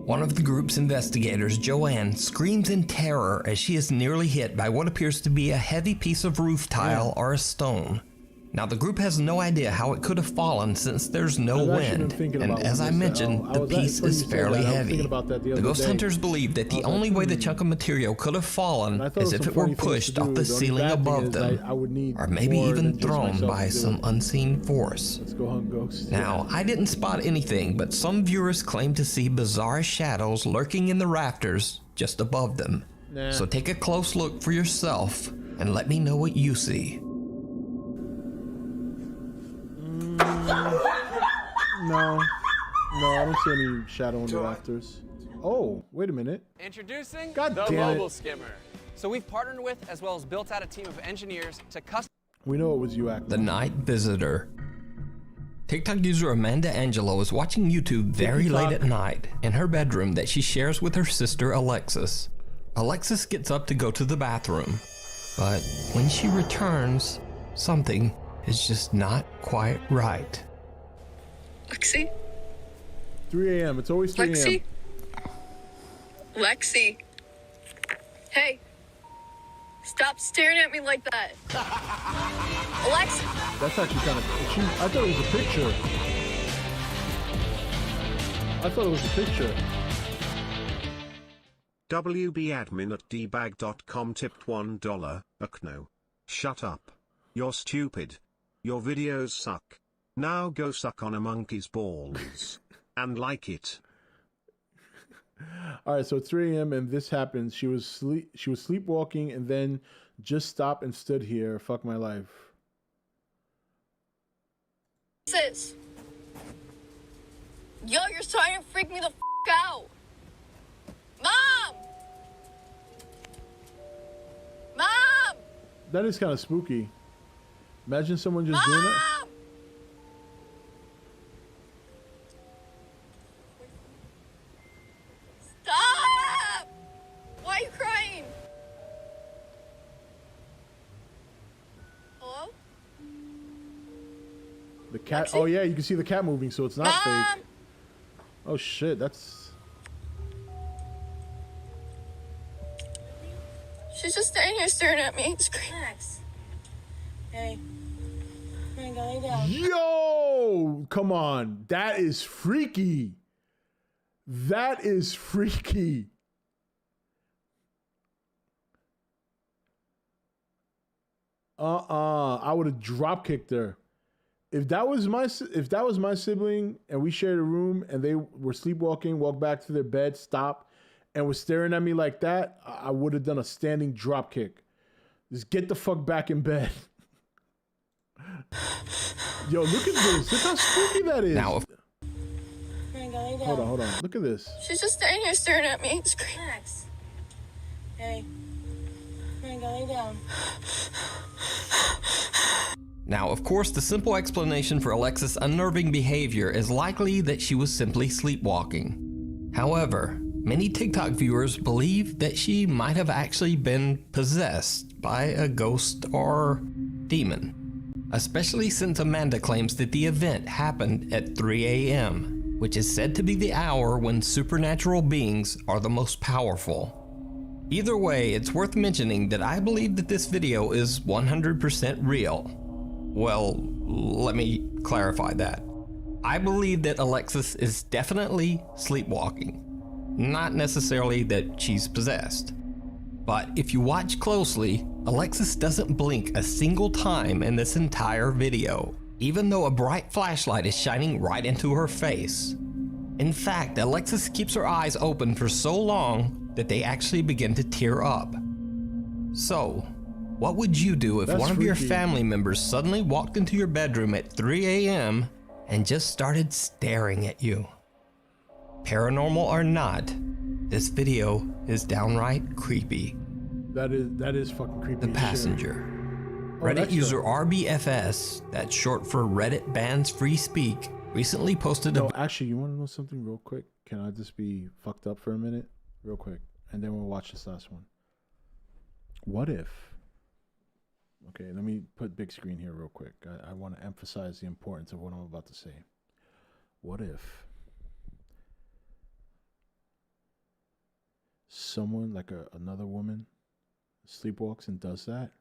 One of the group's investigators, Joanne, screams in terror as she is nearly hit by what appears to be a heavy piece of roof tile or a stone. Now, the group has no idea how it could have fallen since there's no wind, and as I mentioned, the piece is fairly heavy. The ghost hunters believe that the only way the chunk of material could have fallen is if it were pushed off the ceiling above them, or maybe even thrown by some unseen force. Let's go hunt ghosts. Now, I didn't spot anything, but some viewers claim to see bizarre shadows lurking in the rafters just above them. Nah. So take a close look for yourself and let me know what you see. No, I don't see any shadow in the rafters. Oh, wait a minute. Introducing God the damn it. Mobile Skimmer. So we've partnered with, as well as built out a team of engineers to custom. We know it was you acting. The Night Visitor. TikTok user Amanda Angelo is watching YouTube very late at night in her bedroom that she shares with her sister Alexis. Alexis gets up to go to the bathroom, but when she returns, something is just not quite right. Lexi? 3 a.m. It's always 3 a.m. Lexi? Lexi? Hey. Stop staring at me like that. Alexa. That's actually kind of... I thought it was a picture. I thought it was a picture. WBadmin@dbag.com tipped $1. No. Shut up. You're stupid. Your videos suck. Now go suck on a monkey's balls. And like it. All right, so it's 3 a.m. and this happens. She was sleepwalking and then just stopped and stood here. Fuck my life. Sis. Yo, you're starting to freak me the out. Mom! Mom! That is kind of spooky. Imagine someone just doing that. Stop! Why are you crying? Hello? The cat. Oh yeah, you can see the cat moving, so it's not Mom! fake. Oh shit, that's. She's just standing here staring at me. Max. Hey. Hey, go lay down. Yo, come on, that is freaky. That is freaky. I would have drop kicked her. If that was my sibling and we shared a room and they were sleepwalking, walked back to their bed, stopped, and was staring at me like that, I would have done a standing drop kick. Just get the fuck back in bed. Yo, look at this. Look how spooky that is. Now, hold on. Look at this. She's just standing here staring at me. Max. Hey. Hey, go lay down. Now, of course, the simple explanation for Alexis' unnerving behavior is likely that she was simply sleepwalking. However, many TikTok viewers believe that she might have actually been possessed by a ghost or demon, especially since Amanda claims that the event happened at 3 a.m., which is said to be the hour when supernatural beings are the most powerful. Either way, it's worth mentioning that I believe that this video is 100% real. Well, let me clarify that. I believe that Alexis is definitely sleepwalking, not necessarily that she's possessed. But if you watch closely, Alexis doesn't blink a single time in this entire video, even though a bright flashlight is shining right into her face. In fact, Alexis keeps her eyes open for so long that they actually begin to tear up. So, what would you do if one of your family members suddenly walked into your bedroom at 3 a.m. and just started staring at you? Paranormal or not, this video is downright creepy. That is fucking creepy. The Passenger. Reddit user RBFS, that's short for Reddit Bans Free Speak, recently posted actually, you want to know something real quick? Can I just be fucked up for a minute? Real quick. And then we'll watch this last one. What if... Okay, let me put big screen here real quick. I want to emphasize the importance of what I'm about to say. What if someone, like another woman, sleepwalks and does that?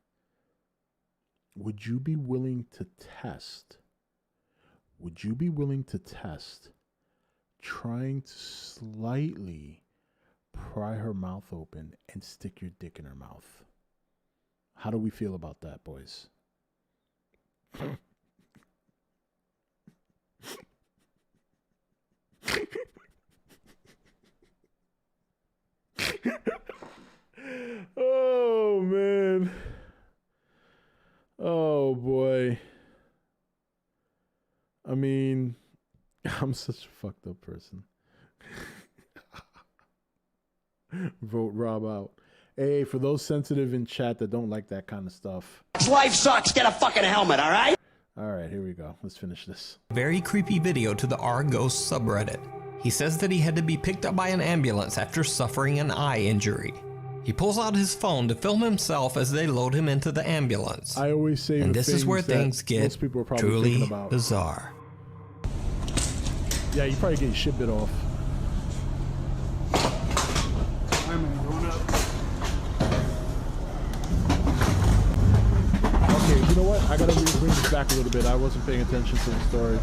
Would you be willing to test? Would you be willing to test trying to slightly pry her mouth open and stick your dick in her mouth? How do we feel about that, boys? Oh, man. Oh, boy. I mean, I'm such a fucked up person. Vote Rob out. Hey, for those sensitive in chat that don't like that kind of stuff. sucks, life sucks, get a fucking helmet, all right? All right, here we go. Let's finish this. Very creepy video to the r/ghost subreddit. He says that he had to be picked up by an ambulance after suffering an eye injury. He pulls out his phone to film himself as they load him into the ambulance. I always say, and this is where things get truly bizarre. Yeah, you probably get your shit bit off. Okay, you know what? I gotta bring this back a little bit. I wasn't paying attention to the story.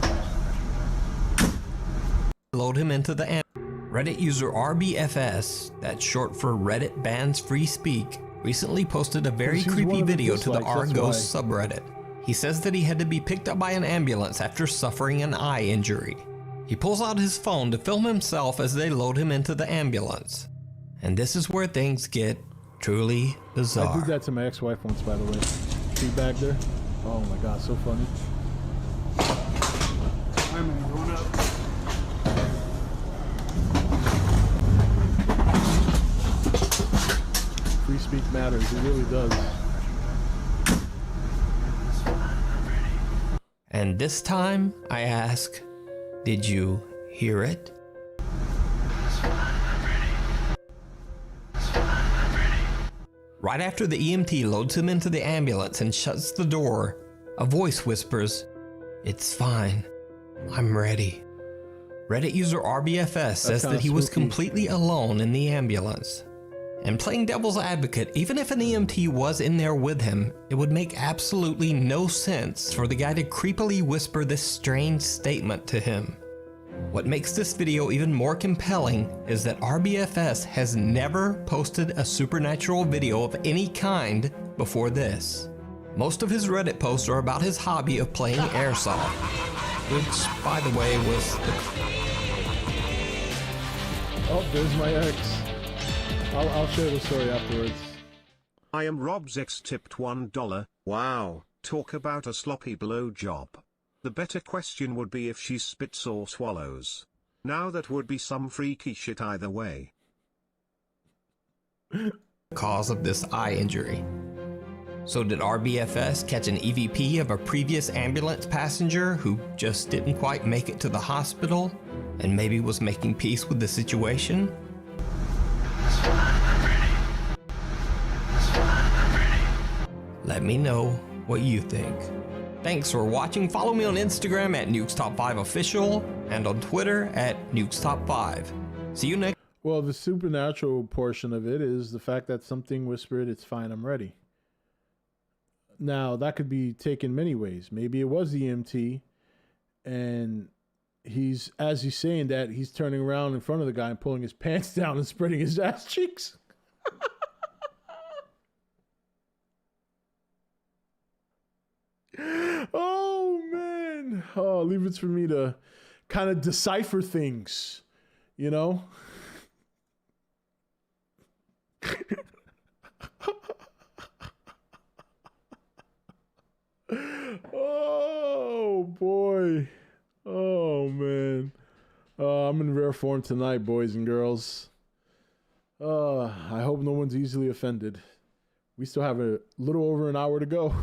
Load him into the Reddit user RBFS, that's short for Reddit Bans Free Speak, recently posted a very creepy video to the r/ghost subreddit. He says that he had to be picked up by an ambulance after suffering an eye injury. He pulls out his phone to film himself as they load him into the ambulance. And this is where things get truly bizarre. I did that to my ex-wife once, by the way. See back there? Oh my god, so funny. I'm going up. Free speak matters, it really does. And this time, I ask, did you hear it? Right after the EMT loads him into the ambulance and shuts the door, a voice whispers, "It's fine, I'm ready." Reddit user RBFS says that he was completely alone in the ambulance. And playing devil's advocate, even if an EMT was in there with him, it would make absolutely no sense for the guy to creepily whisper this strange statement to him. What makes this video even more compelling is that RBFS has never posted a supernatural video of any kind before this. Most of his Reddit posts are about his hobby of playing airsoft, which, by the way, was the... Oh, there's my ex. I'll share the story afterwards. I am Rob's ex tipped $1. Wow, talk about a sloppy blowjob. The better question would be if she spits or swallows. Now that would be some freaky shit either way. Cause of this eye injury. So did RBFS catch an EVP of a previous ambulance passenger who just didn't quite make it to the hospital and maybe was making peace with the situation? Let me know what you think. Thanks for watching. Follow me on Instagram at Nukes Top 5 Official and on Twitter at Nukes Top 5. See you next. Well, the supernatural portion of it is the fact that something whispered, "It's fine, I'm ready." Now, that could be taken many ways. Maybe it was the EMT, and as he's saying that, he's turning around in front of the guy and pulling his pants down and spreading his ass cheeks. Oh, man. Oh, leave it for me to kind of decipher things, you know? Oh, boy. Oh, man. I'm in rare form tonight, boys and girls. I hope no one's easily offended. We still have a little over an hour to go.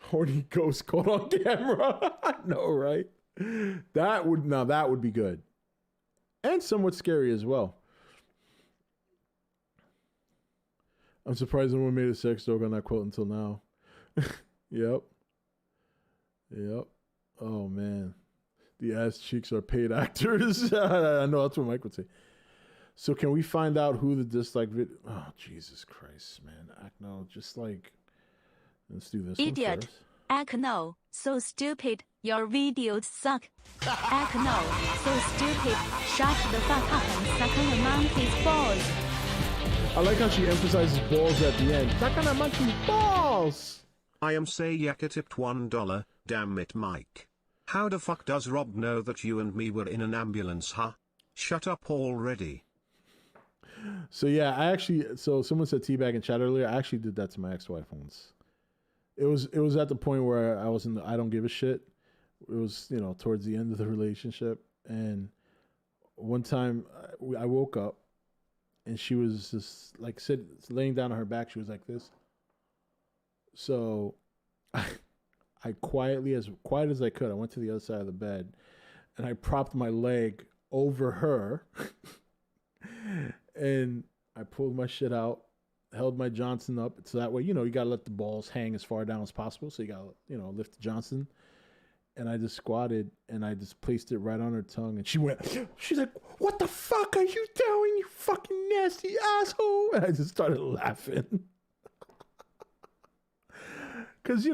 Horny ghost caught on camera. I know, right? That would be good. And somewhat scary as well. I'm surprised no one made a sex joke on that quote until now. Yep. Oh, man. The ass cheeks are paid actors. I know, that's what Mike would say. So can we find out who the dislike video... Oh, Jesus Christ, man. No, just like... Let's do this Idiot. Acno, so stupid. Your videos suck. Acno, so stupid. Shut the fuck up and suck on the monkey's balls. I like how she emphasizes balls at the end. Suck on the monkey's balls. I am Sayaka tipped $1. Damn it, Mike. How the fuck does Rob know that you and me were in an ambulance, huh? Shut up already. So yeah, so someone said teabag in chat earlier. I actually did that to my ex-wife once. It was at the point where I was in the I don't give a shit. It was, towards the end of the relationship. And one time I woke up and she was just like laying down on her back. She was like this. So I quietly, as quiet as I could, I went to the other side of the bed and I propped my leg over her and I pulled my shit out, held my Johnson up. So that way, you got to let the balls hang as far down as possible. So you got to, lift the Johnson. And I just squatted and I just placed it right on her tongue. And she's like, what the fuck are you doing, you fucking nasty asshole? And I just started laughing. Because,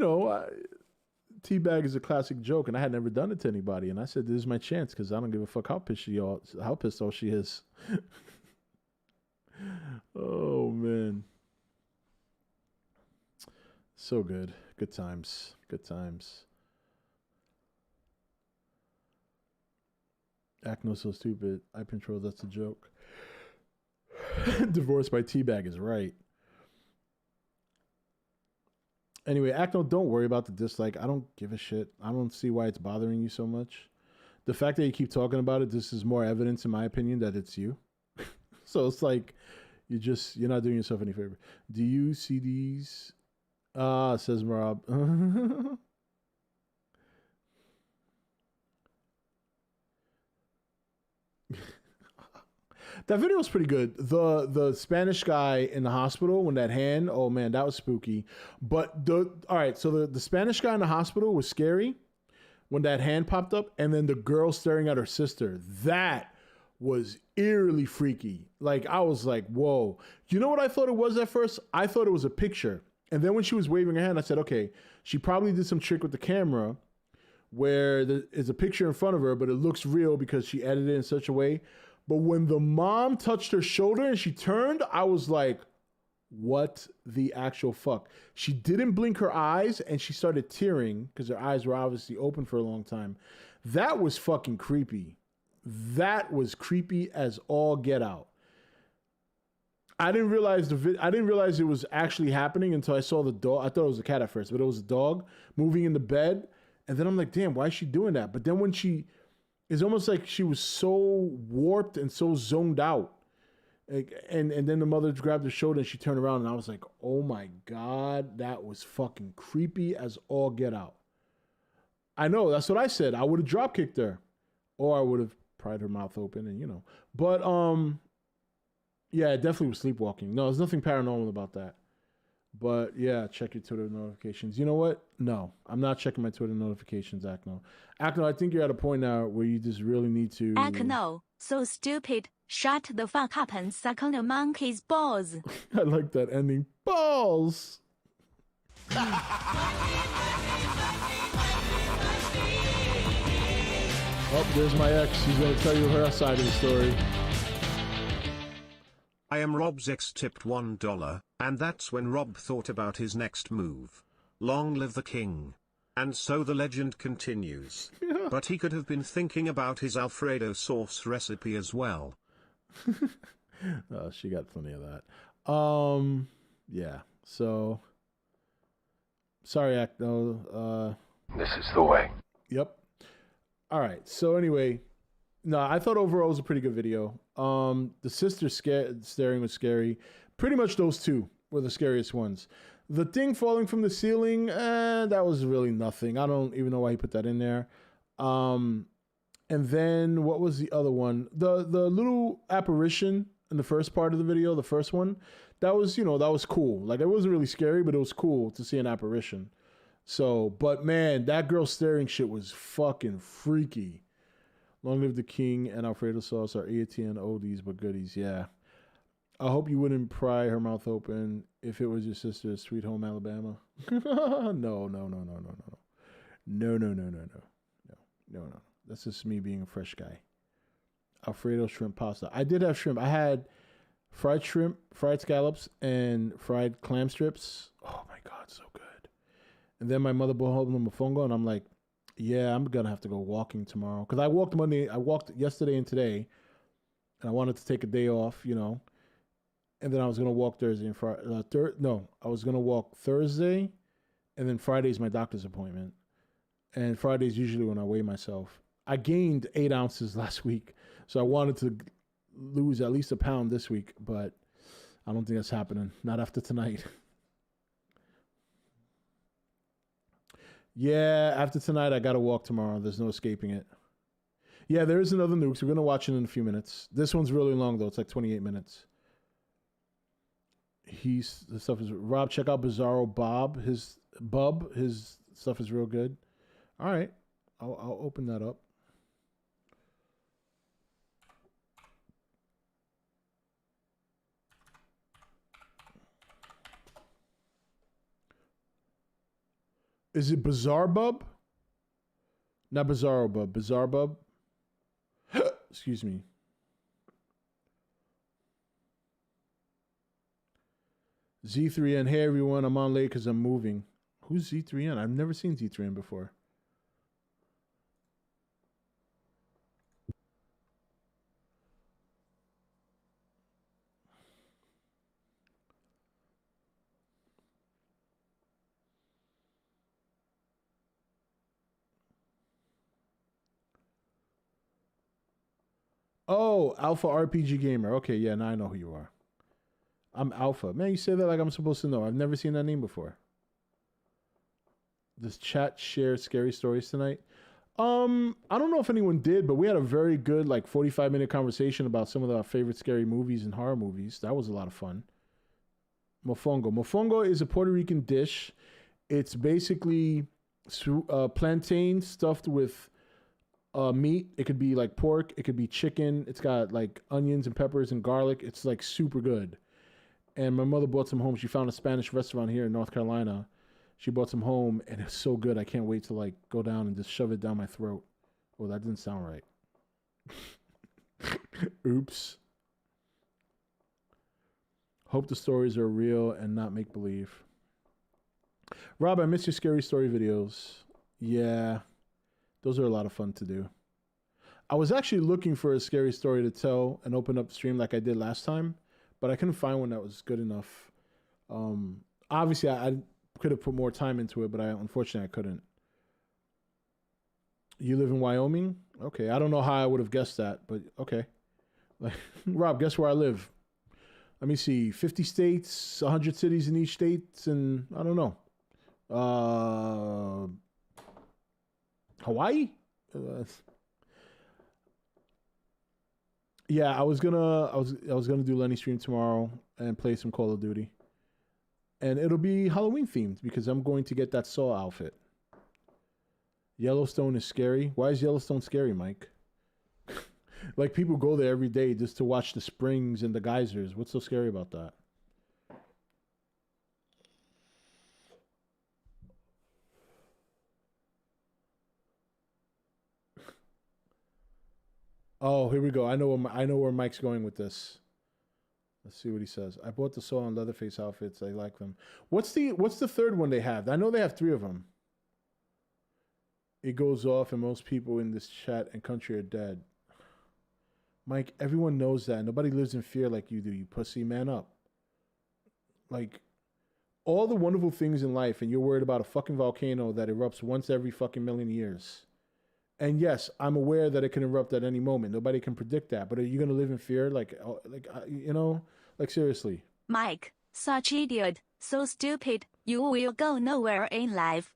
teabag is a classic joke, and I had never done it to anybody. And I said, this is my chance, because I don't give a fuck how pissed off she is. Oh, man. So good. Good times. Good times. Act no so stupid. I control, that's a joke. Divorced by teabag is right. Anyway, Acno, don't worry about the dislike. I don't give a shit. I don't see why it's bothering you so much. The fact that you keep talking about it, this is more evidence, in my opinion, that it's you. So it's like you're not doing yourself any favor. Do you see these? Says Rob. That video was pretty good. The Spanish guy in the hospital when that hand, oh man, that was spooky. But all right, so the Spanish guy in the hospital was scary when that hand popped up, and then the girl staring at her sister, that was eerily freaky. Like, I was like, whoa. You know what I thought it was at first? I thought it was a picture. And then when she was waving her hand, I said, okay, she probably did some trick with the camera where there is a picture in front of her, but it looks real because she edited it in such a way. But when the mom touched her shoulder and she turned, I was like, what the actual fuck? She didn't blink her eyes and she started tearing because her eyes were obviously open for a long time. That was fucking creepy. That was creepy as all get out. I didn't realize it was actually happening until I saw the dog. I thought it was a cat at first, but it was a dog moving in the bed. And then I'm like, damn, why is she doing that? But then when it's almost like she was so warped and so zoned out. Like, and then the mother grabbed her shoulder and she turned around and I was like, oh my God, that was fucking creepy as all get out. I know, that's what I said. I would have drop kicked her. Or I would have pried her mouth open and, But, yeah, it definitely was sleepwalking. No, there's nothing paranormal about that. But yeah, check your Twitter notifications. You know what? No, I'm not checking my Twitter notifications, Acno. Acno, I think you're at a point now where you just really need to... Acno, so stupid. Shut the fuck up and suck on a monkey's balls. I like that ending. Balls! Oh, there's my ex. She's going to tell you her side of the story. I am Rob's ex tipped $1, and that's when Rob thought about his next move. Long live the king. And so the legend continues. Yeah. But he could have been thinking about his Alfredo sauce recipe as well. She got plenty of that. Yeah, so... Sorry, Acno. This is the way. Yep. All right, so anyway... No, I thought overall it was a pretty good video. The sister staring was scary. Pretty much those two were the scariest ones. The thing falling from the ceiling, that was really nothing. I don't even know why he put that in there. And then what was the other one? The little apparition in the first part of the video, the first one, that was, that was cool. Like, it wasn't really scary, but it was cool to see an apparition. So, but man, that girl staring shit was fucking freaky. Long live the king and Alfredo sauce are E.T.N oldies but goodies. Yeah. I hope you wouldn't pry her mouth open if it was your sister's Sweet Home Alabama. No. No. That's just me being a fresh guy. Alfredo shrimp pasta. I did have shrimp. I had fried shrimp, fried scallops, and fried clam strips. Oh my God, so good. And then my mother brought home the mofongo, and I'm like, yeah, I'm going to have to go walking tomorrow. Because I walked yesterday and today, and I wanted to take a day off, And then I was going to walk Thursday and Friday. I was going to walk Thursday, and then Friday's my doctor's appointment. And Friday's usually when I weigh myself. I gained 8 ounces last week, so I wanted to lose at least a pound this week, but I don't think that's happening. Not after tonight. Yeah, after tonight, I got to walk tomorrow. There's no escaping it. Yeah, there is another Nukes. We're going to watch it in a few minutes. This one's really long, though. It's like 28 minutes. The stuff is... Rob, check out Bizarro Bob. His stuff is real good. All right. I'll open that up. Is it Bizarre Bub? Not Bizarro Bub. Bizarre Bub? Excuse me. Z3N. Hey, everyone. I'm on late because I'm moving. Who's Z3N? I've never seen Z3N before. Oh, Alpha RPG Gamer. Okay, yeah, now I know who you are. I'm Alpha. Man, you say that like I'm supposed to know. I've never seen that name before. Does chat share scary stories tonight? I don't know if anyone did, but we had a very good 45-minute conversation about some of our favorite scary movies and horror movies. That was a lot of fun. Mofongo. Mofongo is a Puerto Rican dish. It's basically plantain stuffed with meat. It could be like pork. It could be chicken. It's got like onions and peppers and garlic. It's like super good. And my mother brought some home. She found a Spanish restaurant here in North Carolina. She brought some home, and it's so good. I can't wait to go down and just shove it down my throat. Oh, that didn't sound right. Oops. Hope the stories are real and not make believe. Rob, I miss your scary story videos. Yeah, those are a lot of fun to do. I was actually looking for a scary story to tell and open up the stream like I did last time, but I couldn't find one that was good enough. Obviously, I could have put more time into it, but unfortunately I couldn't. You live in Wyoming? Okay, I don't know how I would have guessed that, but okay. Rob, guess where I live? Let me see, 50 states, 100 cities in each state, and I don't know. Hawaii? Yeah, I was gonna do Lenny stream tomorrow and play some Call of Duty. And it'll be Halloween themed because I'm going to get that Saw outfit. Yellowstone is scary. Why is Yellowstone scary, Mike? Like people go there every day just to watch the springs and the geysers. What's so scary about that? Oh, here we go. I know where Mike's going with this. Let's see what he says. I bought the Saw and Leatherface outfits. I like them. What's the third one they have? I know they have 3 of them. It goes off and most people in this chat and country are dead. Mike, everyone knows that. Nobody lives in fear like you do, you pussy. Man up. Like, all the wonderful things in life, and you're worried about a fucking volcano that erupts once every fucking million years. And yes, I'm aware that it can erupt at any moment. Nobody can predict that. But are you going to live in fear? Like, seriously. Mike, such idiot, so stupid, you will go nowhere in life.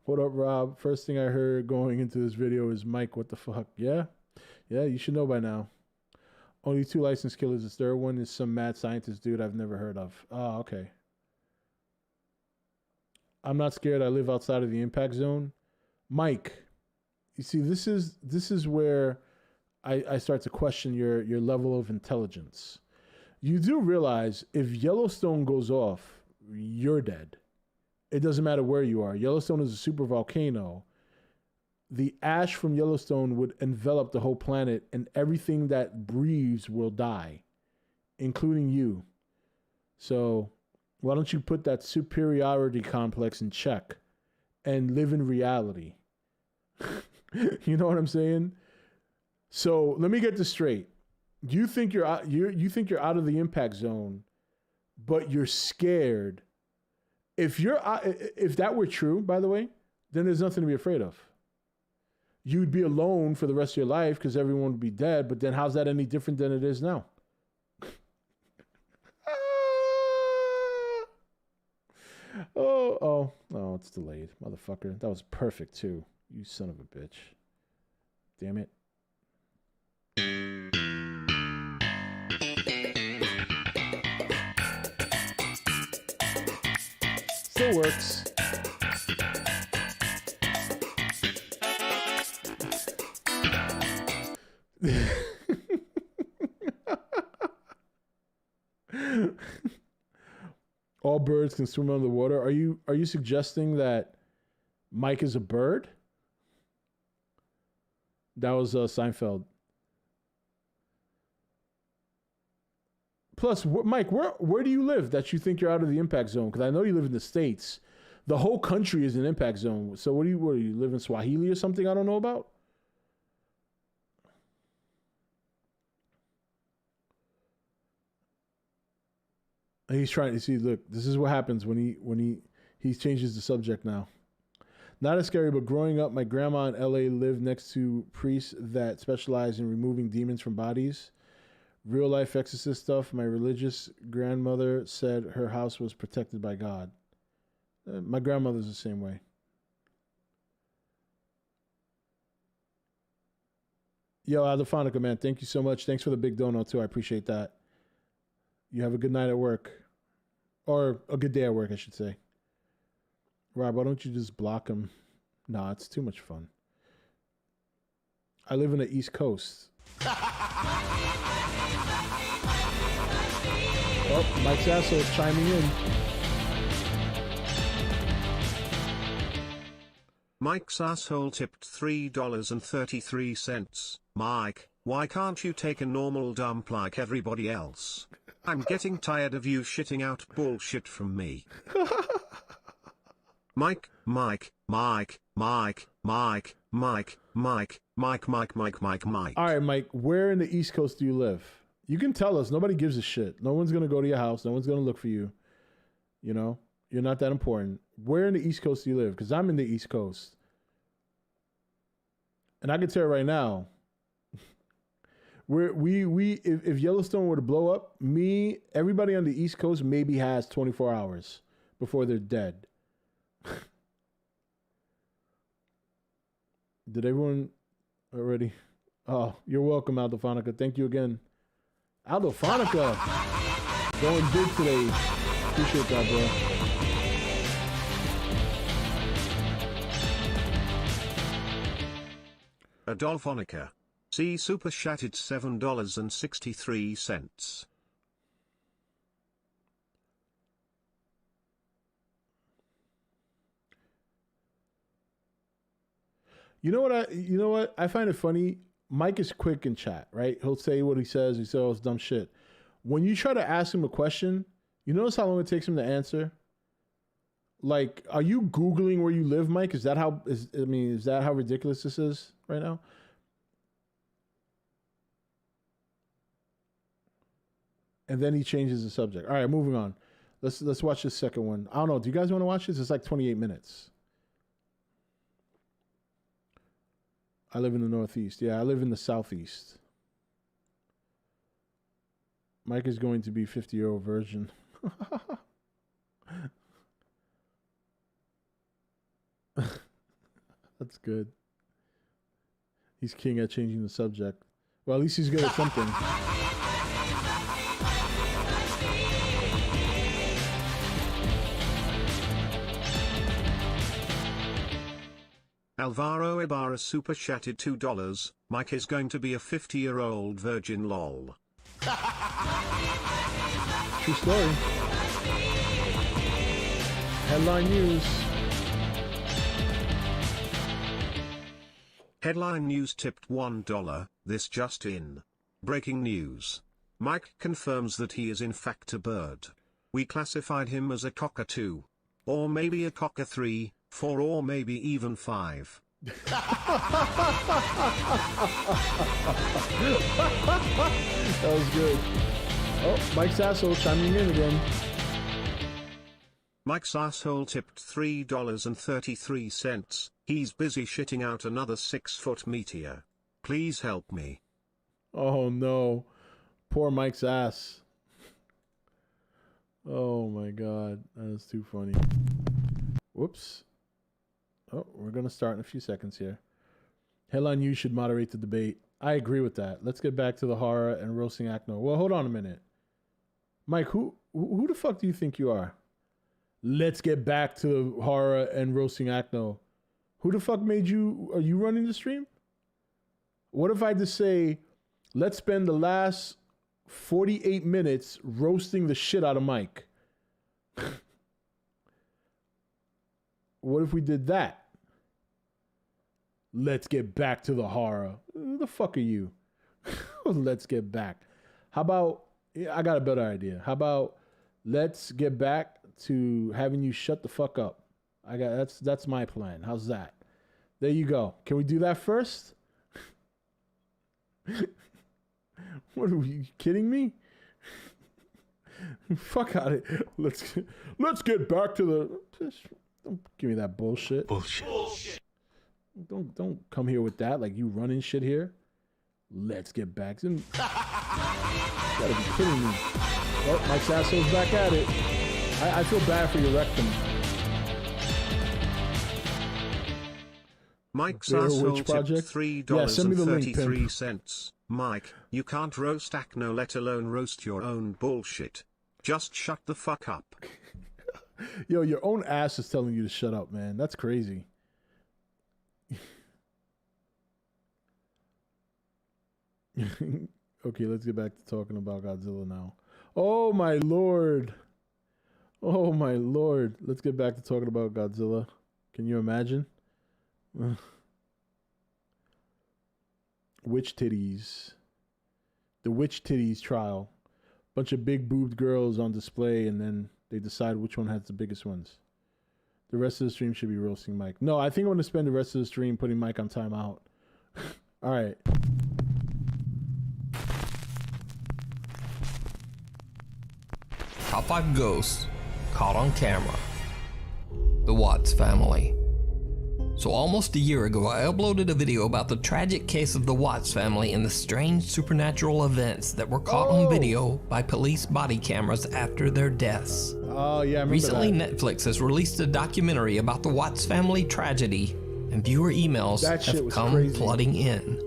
What up, Rob? First thing I heard going into this video is, Mike, what the fuck? Yeah? Yeah, you should know by now. Only 2 licensed killers. The third one is some mad scientist dude I've never heard of. Oh, okay. I'm not scared. I live outside of the impact zone. Mike, you see, this is where I start to question your level of intelligence. You do realize if Yellowstone goes off, you're dead. It doesn't matter where you are. Yellowstone is a super volcano. The ash from Yellowstone would envelop the whole planet, and everything that breathes will die, including you. So why don't you put that superiority complex in check and live in reality? You know what I'm saying? So let me get this straight. You think you're out of the impact zone, but you're scared. If that were true, by the way, then there's nothing to be afraid of. You'd be alone for the rest of your life because everyone would be dead. But then how's that any different than it is now? Oh, it's delayed. Motherfucker. That was perfect, too. You son of a bitch. Damn it. Still works. All birds can swim under the water. Are you suggesting that Mike is a bird? That was Seinfeld. Plus, Mike, where do you live that you think you're out of the impact zone? Because I know you live in the States. The whole country is an impact zone. So what do you live in Swahili or something I don't know about? He's trying to see. Look, this is what happens when he changes the subject now. Not as scary, but growing up, my grandma in LA lived next to priests that specialize in removing demons from bodies. Real life exorcist stuff. My religious grandmother said her house was protected by God. My grandmother's the same way. Yo, Aldefonica, man, thank you so much. Thanks for the big dono too. I appreciate that. You have a good night at work. Or a good day at work, I should say. Rob, why don't you just block him? Nah, it's too much fun. I live in the East Coast. Oh, Mike's asshole chiming in. Mike's asshole tipped $3.33. Mike, why can't you take a normal dump like everybody else? I'm getting tired of you shitting out bullshit from me. Mike. All right, Mike, where in the East Coast do you live? You can tell us. Nobody gives a shit. No one's going to go to your house. No one's going to look for you. You know, you're not that important. Where in the East Coast do you live? Because I'm in the East Coast. And I can tell you right now, if Yellowstone were to blow up, everybody on the East Coast maybe has 24 hours before they're dead. Did everyone already? Oh, you're welcome, Aldofonica. Thank you again. Aldofonica going big today. Appreciate that, bro. Adolfonica. See super chatted $7.63. You know what? I find it funny. Mike is quick in chat, right? He'll say what he says. He says all this dumb shit. When you try to ask him a question, you notice how long it takes him to answer? Like, are you Googling where you live, Mike? Is that how ridiculous this is right now? And then he changes the subject. All right, moving on. Let's watch this second one. I don't know. Do you guys want to watch this? It's like 28 minutes. I live in the Northeast. Yeah, I live in the Southeast. Mike is going to be 50-year-old virgin. That's good. He's king at changing the subject. Well, at least he's good at something. Alvaro Ibarra super chatted $2. Mike is going to be a 50-year-old virgin lol. True story. Headline news. Headline news tipped $1. This just in. Breaking news. Mike confirms that he is in fact a bird. We classified him as a cockatoo. Or maybe a cocker 3, 4 or maybe even 5. That was good. Oh, Mike's asshole chiming in again. Mike's asshole tipped $3.33. He's busy shitting out another 6-foot meteor. Please help me. Oh no. Poor Mike's ass. Oh my god, that is too funny. Whoops. Oh, we're gonna start in a few seconds here. Headline News should moderate the debate. I agree with that. Let's get back to the horror and roasting Acno. Well, hold on a minute. Mike, who the fuck do you think you are? Let's get back to the horror and roasting Acno. Who the fuck made you? Are you running the stream? What if I just say, let's spend the last 48 minutes roasting the shit out of Mike? What if we did that? Let's get back to the horror. Who the fuck are you? Let's get back. How about, I got a better idea. How about let's get back to having you shut the fuck up? That's my plan. How's that? There you go. Can we do that first? What are you kidding me? Fuck out of it. Let's get back to the. Don't give me that bullshit. Bullshit. Don't come here with that like you running shit here. Let's get back to. You gotta be kidding me. Oh, Mike's asshole's back at it. I feel bad for your rectum. Mike's asshole tipped $3.33. Mike, you can't roast Acno, let alone roast your own bullshit. Just shut the fuck up. Yo, your own ass is telling you to shut up, man. That's crazy. Okay, let's get back to talking about Godzilla now. Oh my lord. Oh my lord. Let's get back to talking about Godzilla. Can you imagine? Witch titties. The witch titties trial. Bunch of big boobed girls on display, and then they decide which one has the biggest ones. The rest of the stream should be roasting Mike. No, I think I'm going to spend the rest of the stream putting Mike on timeout. All right. Top 5 ghosts caught on camera. The Watts family. So almost a year ago, I uploaded a video about the tragic case of the Watts family and the strange supernatural events that were caught on video by police body cameras after their deaths. Oh, yeah, I remember Recently, that. Netflix has released a documentary about the Watts family tragedy, and viewer emails have come flooding in.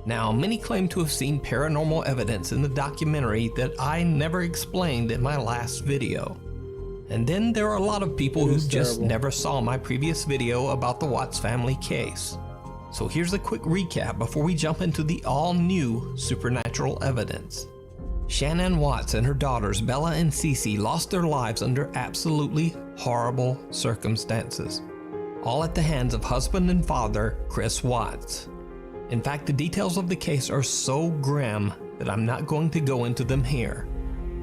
Now, many claim to have seen paranormal evidence in the documentary that I never explained in my last video. And then there are a lot of people who just never saw my previous video about the Watts family case. So here's a quick recap before we jump into the all-new supernatural evidence. Shanann Watts and her daughters Bella and Cece lost their lives under absolutely horrible circumstances, all at the hands of husband and father Chris Watts. In fact, the details of the case are so grim that I'm not going to go into them here.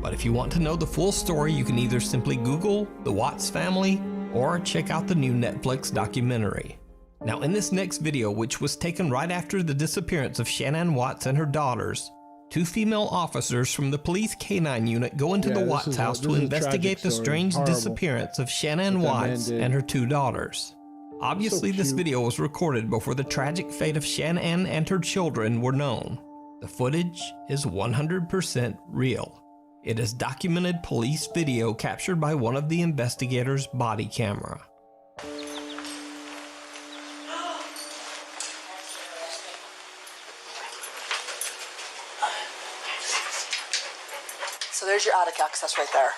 But if you want to know the full story, you can either simply Google the Watts family or check out the new Netflix documentary. Now, in this next video, which was taken right after the disappearance of Shanann Watts and her daughters, 2 female officers from the police K-9 unit go into the Watts house to investigate the strange disappearance of Shanann Watts and her 2 daughters. Obviously, this video was recorded before the tragic fate of Shanann and her children were known. The footage is 100% real. It is documented police video captured by one of the investigators' body camera. So there's your attic access right there.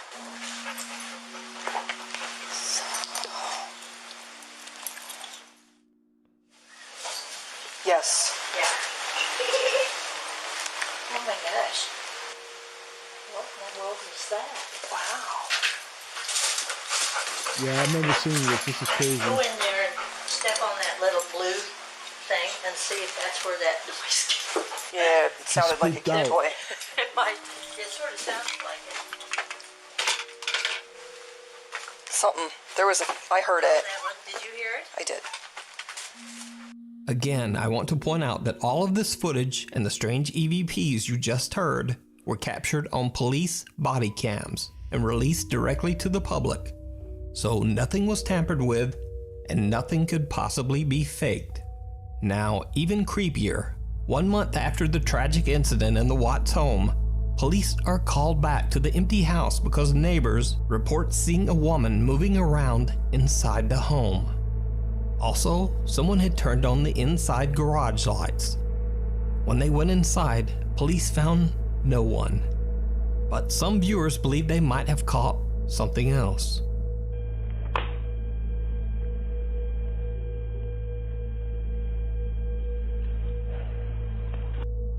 Yes. Yeah. Oh my gosh. What in the world is that? Wow. Yeah, I remember seeing this. This is crazy. Go in there and step on that little blue thing and see if that's where that noise came. Yeah, it sounded like a kid boy. It might. It sort of sounds like it. Something. There was a. I heard it. Did you hear it? I did. Again, I want to point out that all of this footage and the strange EVPs you just heard were captured on police body cams and released directly to the public. So nothing was tampered with and nothing could possibly be faked. Now, even creepier, 1 month after the tragic incident in the Watts home, police are called back to the empty house because neighbors report seeing a woman moving around inside the home. Also, someone had turned on the inside garage lights. When they went inside, police found no one. But some viewers believe they might have caught something else.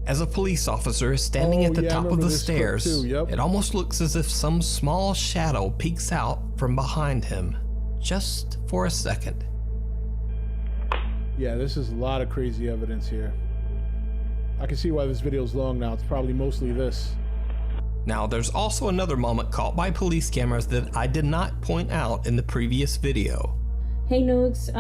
As a police officer is standing at the top of the stairs, it almost looks as if some small shadow peeks out from behind him, just for a second. Yeah, this is a lot of crazy evidence here. I can see why this video is long now. It's probably mostly this. Now, there's also another moment caught by police cameras that I did not point out in the previous video. Hey Nukes,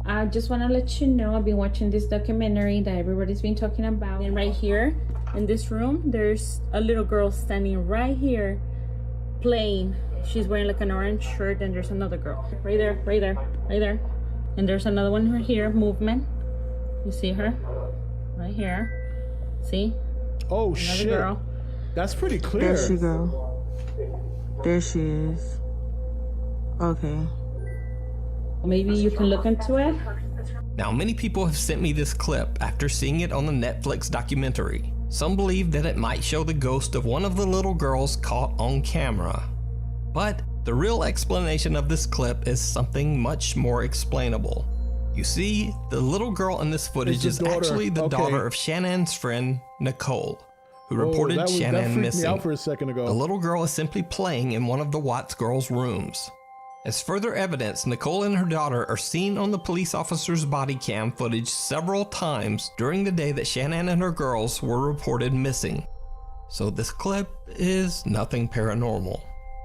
I just want to let you know I've been watching this documentary that everybody's been talking about. And right here in this room, there's a little girl standing right here playing. She's wearing like an orange shirt, and there's another girl right there, right there, right there. And there's another one right here, movement. You see her? Right here. See? Oh, another shit. Girl. That's pretty clear. There she go. There she is. Okay. Maybe you can look into it. Now, many people have sent me this clip after seeing it on the Netflix documentary. Some believe that it might show the ghost of one of the little girls caught on camera. But the real explanation of this clip is something much more explainable. You see, the little girl in this footage is actually the daughter of Shannon's friend, Nicole, who reported Shannon missing. Me out for a second ago. The little girl is simply playing in one of the Watts girls' rooms. As further evidence, Nicole and her daughter are seen on the police officer's body cam footage several times during the day that Shannon and her girls were reported missing. So this clip is nothing paranormal.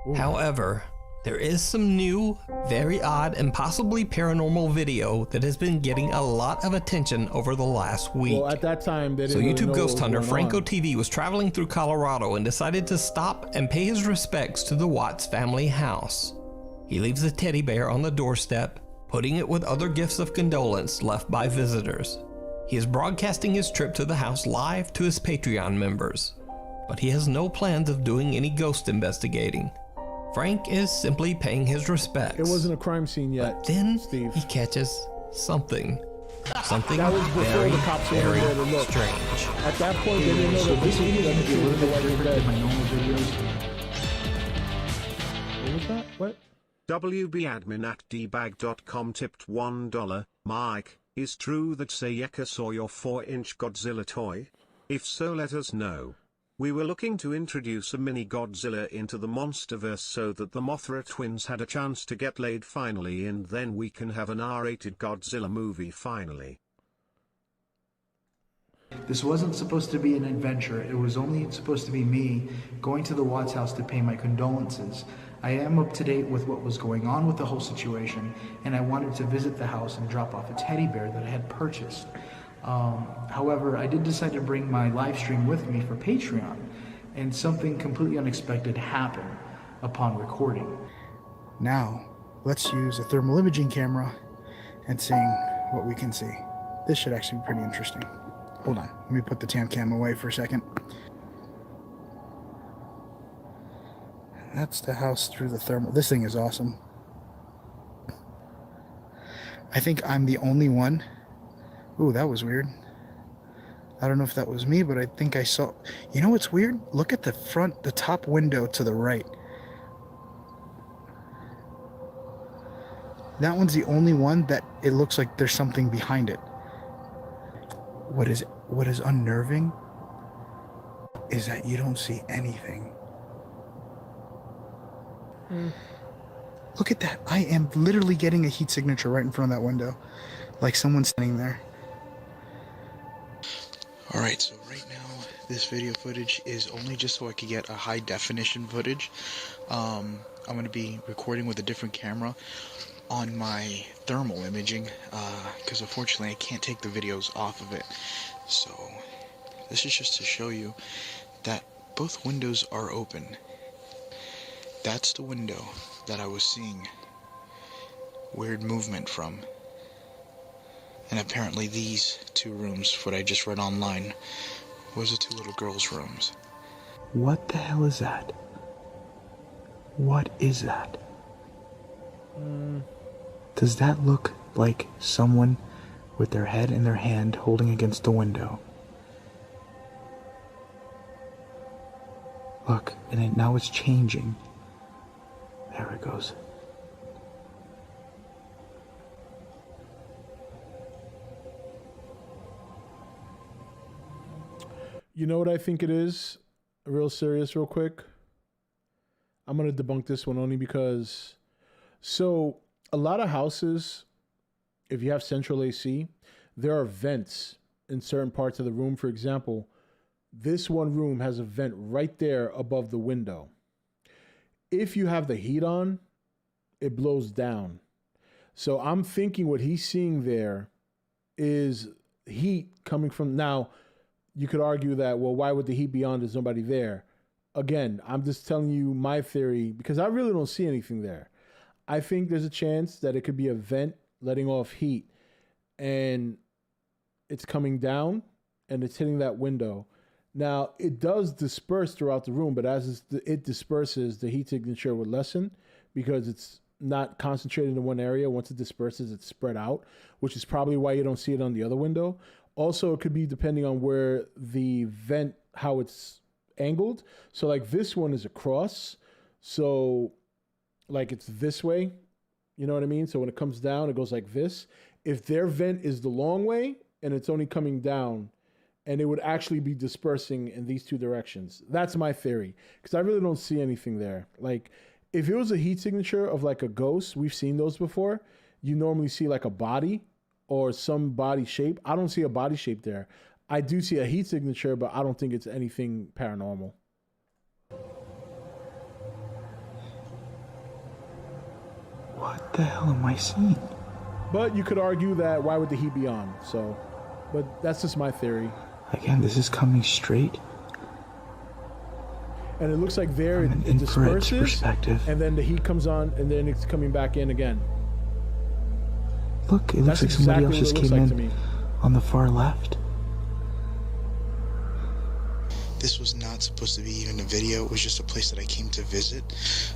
Ooh. However, there is some new, very odd, and possibly paranormal video that has been getting a lot of attention over the last week. Well, at that time, they didn't So YouTube know ghost hunter Franco on. TV was traveling through Colorado and decided to stop and pay his respects to the Watts family house. He leaves a teddy bear on the doorstep, putting it with other gifts of condolence left by visitors. He is broadcasting his trip to the house live to his Patreon members, but he has no plans of doing any ghost investigating. Frank is simply paying his respects. It wasn't a crime scene yet. But then Steve. he catches something. Something that was before very, the cops were very there to look. strange. At that point, they didn't know that this was going to be a little bit different than my normal videos. What was that? What? WBadmin@dbag.com tipped $1. Mike, is true that Sayaka saw your 4-inch Godzilla toy? If so, let us know. We were looking to introduce a mini Godzilla into the Monsterverse so that the Mothra twins had a chance to get laid finally, and then we can have an R-rated Godzilla movie finally. This wasn't supposed to be an adventure. It was only supposed to be me going to the Watts house to pay my condolences. I am up to date with what was going on with the whole situation, and I wanted to visit the house and drop off a teddy bear that I had purchased. However, I did decide to bring my live stream with me for Patreon, and something completely unexpected happened upon recording. Now, let's use a thermal imaging camera and seeing what we can see. This should actually be pretty interesting. Hold on, let me put the Tamcam away for a second. That's the house through the thermal. This thing is awesome. I think I'm the only one. Ooh, that was weird. I don't know if that was me, but I think I saw... You know what's weird? Look at the front, the top window to the right. That one's the only one that it looks like there's something behind it. What is unnerving is that you don't see anything. Look at that. I am literally getting a heat signature right in front of that window. Like someone's standing there. Alright, so right now this video footage is only just so I could get a high definition footage. I'm going to be recording with a different camera on my thermal imaging because unfortunately I can't take the videos off of it. So this is just to show you that both windows are open. That's the window that I was seeing weird movement from. And apparently these two rooms, what I just read online, was the two little girls' rooms. What the hell is that? What is that? Does that look like someone with their head in their hand holding against the window? Look, and now it's changing. There it goes. You know what I think it is? Real serious, real quick. I'm going to debunk this one only because... So, a lot of houses, if you have central AC, there are vents in certain parts of the room. For example, this one room has a vent right there above the window. If you have the heat on, it blows down. So I'm thinking what he's seeing there is heat coming from... Now, you could argue that, well, why would the heat be on? There's nobody there. Again, I'm just telling you my theory because I really don't see anything there. I think there's a chance that it could be a vent letting off heat and it's coming down and it's hitting that window. Now, it does disperse throughout the room, but as it disperses, the heat signature would lessen because it's not concentrated in one area. Once it disperses, it's spread out, which is probably why you don't see it on the other window. Also, it could be depending on where the vent, how it's angled. So like this one is across. So like it's this way, you know what I mean? So when it comes down, it goes like this. If their vent is the long way and it's only coming down, and it would actually be dispersing in these two directions. That's my theory, because I really don't see anything there. Like if it was a heat signature of like a ghost, we've seen those before. You normally see like a body or some body shape. I don't see a body shape there. I do see a heat signature, but I don't think it's anything paranormal. What the hell am I seeing? But you could argue that why would the heat be on? So, but that's just my theory. Again, this is coming straight. And it looks like there it disperses, perspective. and then the heat comes on, and then it's coming back in again. Look, it looks like somebody else just came in on the far left. This was not supposed to be even a video. It was just a place that I came to visit.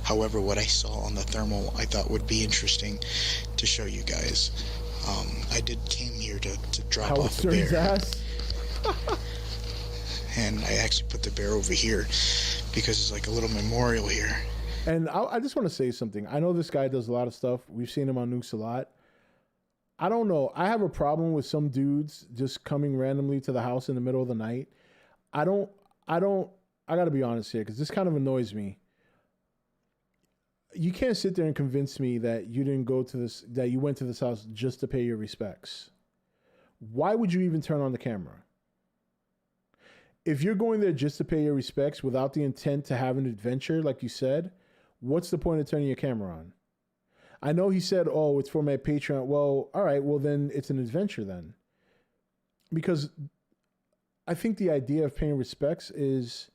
However, what I saw on the thermal I thought would be interesting to show you guys. I came here to drop off a bear. And I actually put the bear over here because it's like a little memorial here. And I just want to say something. I know this guy does a lot of stuff. We've seen him on Nukes a lot. I don't know. I have a problem with some dudes just coming randomly to the house in the middle of the night. I gotta be honest here, because this kind of annoys me. You can't sit there and convince me that you didn't go to this, that you went to this house just to pay your respects. Why would you even turn on the camera? If you're going there just to pay your respects without the intent to have an adventure, like you said, what's the point of turning your camera on? I know he said, oh, it's for my Patreon. Well, all right, well then it's an adventure then. Because I think the idea of paying respects is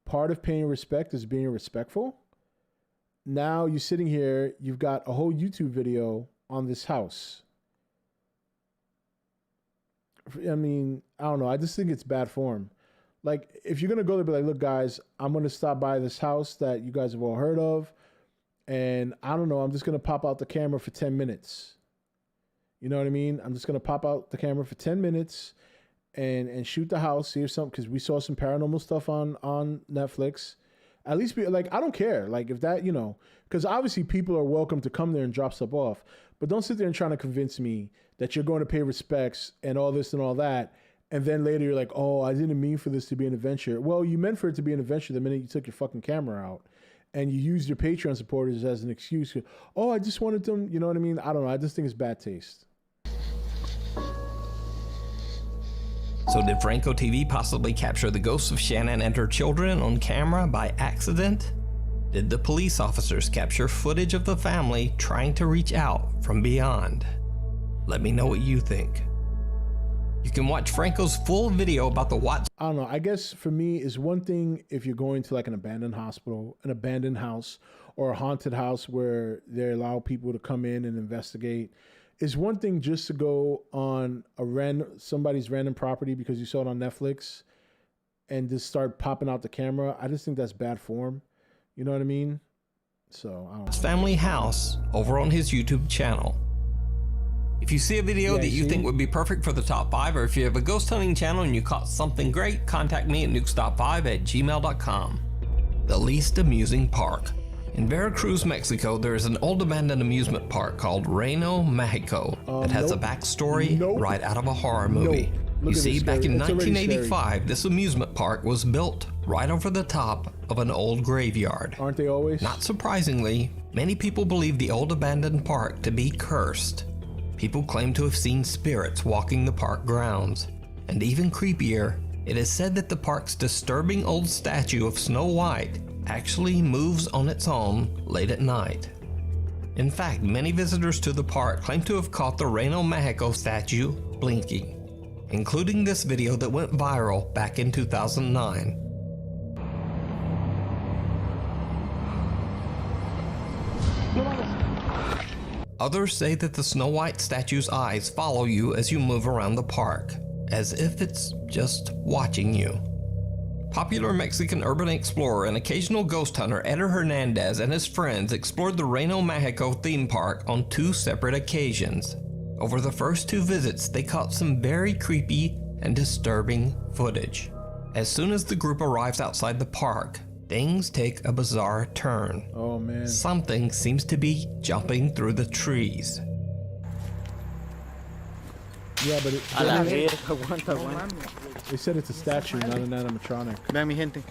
part of paying respect is being respectful. Now you're sitting here, you've got a whole YouTube video on this house. I mean, I don't know. I just think it's bad form. Like, if you're going to go there, be like, look, guys, I'm going to stop by this house that you guys have all heard of. And I don't know, I'm just going to pop out the camera for 10 minutes. You know what I mean? I'm just going to pop out the camera for 10 minutes and shoot the house, see if something, because we saw some paranormal stuff on Netflix. At least be like, I don't care. Like if that, you know, because obviously people are welcome to come there and drop stuff off, but don't sit there and trying to convince me that you're going to pay respects and all this and all that. And then later you're like, oh, I didn't mean for this to be an adventure. Well, you meant for it to be an adventure the minute you took your fucking camera out and you used your Patreon supporters as an excuse. Oh, I just wanted them, you know what I mean? I don't know. I just think it's bad taste. So did Franco TV possibly capture the ghosts of Shannon and her children on camera by accident? Did the police officers capture footage of the family trying to reach out from beyond? Let me know what you think. You can watch Franco's full video about the Watts. I don't know. I guess for me is one thing if you're going to like an abandoned hospital, an abandoned house, or a haunted house where they allow people to come in and investigate. It's one thing just to go on somebody's random property because you saw it on Netflix and just start popping out the camera. I just think that's bad form. You know what I mean? So I don't know. Family house over on his YouTube channel. If you see a video that you think would be perfect for the top 5, or if you have a ghost hunting channel and you caught something great, contact me at nukes.5@gmail.com. The least amusing park. In Veracruz, Mexico, there is an old abandoned amusement park called Reno Mexico that has a backstory right out of a horror movie. You see, back in 1985, this amusement park was built right over the top of an old graveyard. Aren't they always? Not surprisingly, many people believe the old abandoned park to be cursed. People claim to have seen spirits walking the park grounds. And even creepier, it is said that the park's disturbing old statue of Snow White actually moves on its own late at night. In fact, many visitors to the park claim to have caught the Reno Mexico statue blinking, including this video that went viral back in 2009. Others say that the Snow White statue's eyes follow you as you move around the park, as if it's just watching you. Popular Mexican urban explorer and occasional ghost hunter Eder Hernandez and his friends explored the Reno Mexico theme park on 2 separate occasions. Over the first 2 visits, they caught some very creepy and disturbing footage. As soon as the group arrives outside the park, things take a bizarre turn. Oh man. Something seems to be jumping through the trees. Yeah, but it, A la verga, aguanta. they said it's a statue, not an animatronic. Vean mi gente.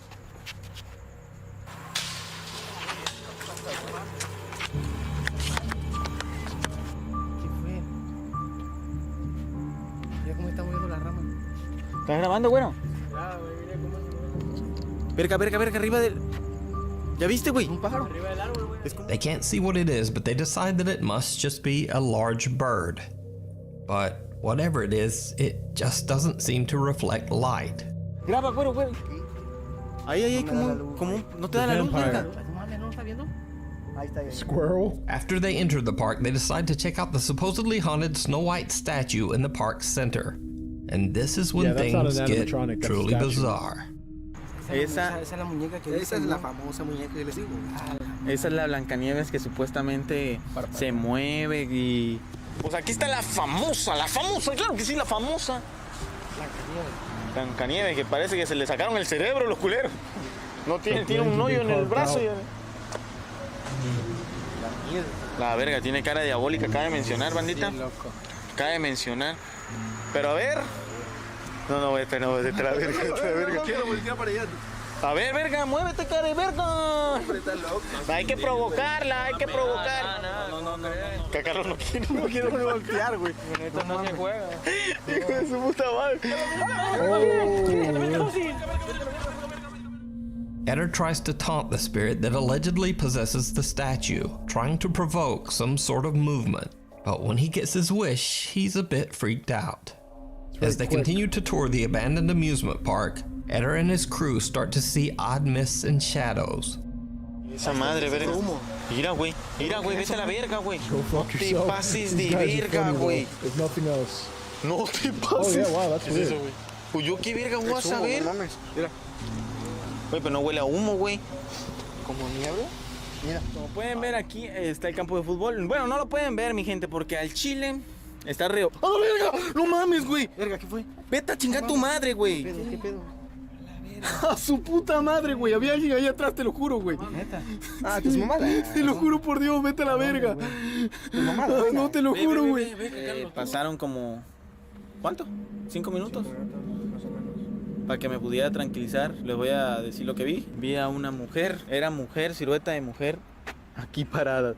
Mira cómo está moviendo la rama. ¿Estás grabando, bueno? Verga, arriba del... ¿Ya viste, güey? Un pájaro. Arriba del árbol, güey. They can't see what it is, but they decide that it must just be a large bird. But whatever it is, it just doesn't seem to reflect light. Graba, güero. Ahí, como... ¿No te da la luz, verga? Squirrel? After they enter the park, they decide to check out the supposedly haunted Snow White statue in the park's center. And this is when things get truly bizarre. Esa es la muñeca que esa es la famosa muñeca que les digo. Esa es la Blancanieves que supuestamente se mueve y... Pues aquí está la famosa, claro que sí, la famosa. Blancanieves, que parece que se le sacaron el cerebro los culeros. No tiene un hoyo en el brazo. La verga, tiene cara diabólica, cabe mencionar, bandita. Cabe mencionar. Pero a ver... No, espera, vete a la verga. Quiero voltear para allá. A ver, verga, muévete, cara de verga. Hay que provocarla, hay que provocar. No. Que Carlos no quiere voltear, güey. Con esto no se juega. Hijo de su puta madre. Eder tries to taunt the spirit that allegedly possesses the statue, trying to provoke some sort of movement. But when he gets his wish, he's a bit freaked out. As they continue to tour the abandoned amusement park, Eder and his crew start to see odd mists and shadows. Esa madre, verga. Mira, güey, vete a la verga, güey. No te pases de verga, güey. There's nothing else. No te pases. Oh yeah, wow, that's weird. Pues yo qué verga voy a saber. Mira. Güey, pero no huele a humo, güey. ¿Como niebla? Mira. Como pueden ver, aquí está el campo de fútbol. Bueno, no lo pueden ver, mi gente, porque al chile está reo. ¡Ah, verga! ¡No mames, güey! Verga, ¿qué fue? Vete a chingar tu madre, güey. ¿Qué pedo? A su puta madre, güey. Había alguien ahí atrás, te lo juro, güey. ¿Neta? Ah, tu mamada. Te lo juro por Dios, vete a la verga. Tu mamada. No, te lo juro, güey. Pasaron como... ¿Cuánto? 5 minutos. Para que me pudiera tranquilizar, les voy a decir lo que vi. Vi a una mujer, era mujer, silueta de mujer, aquí parada.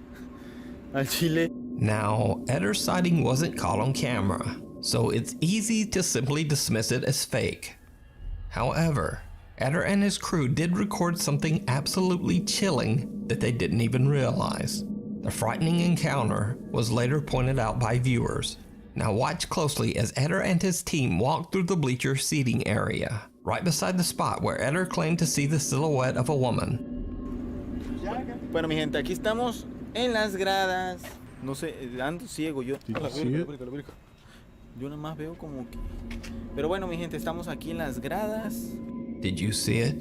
Al chile. Now, Eder's sighting wasn't caught on camera, so it's easy to simply dismiss it as fake. However, Eder and his crew did record something absolutely chilling that they didn't even realize. The frightening encounter was later pointed out by viewers. Now watch closely as Eder and his team walk through the bleacher seating area, right beside the spot where Eder claimed to see the silhouette of a woman. Bueno, mi gente, aquí estamos en las gradas. No sé, ando ciego yo. Yo nada más veo como que... Pero bueno, mi gente, estamos aquí en las gradas. Did you see it?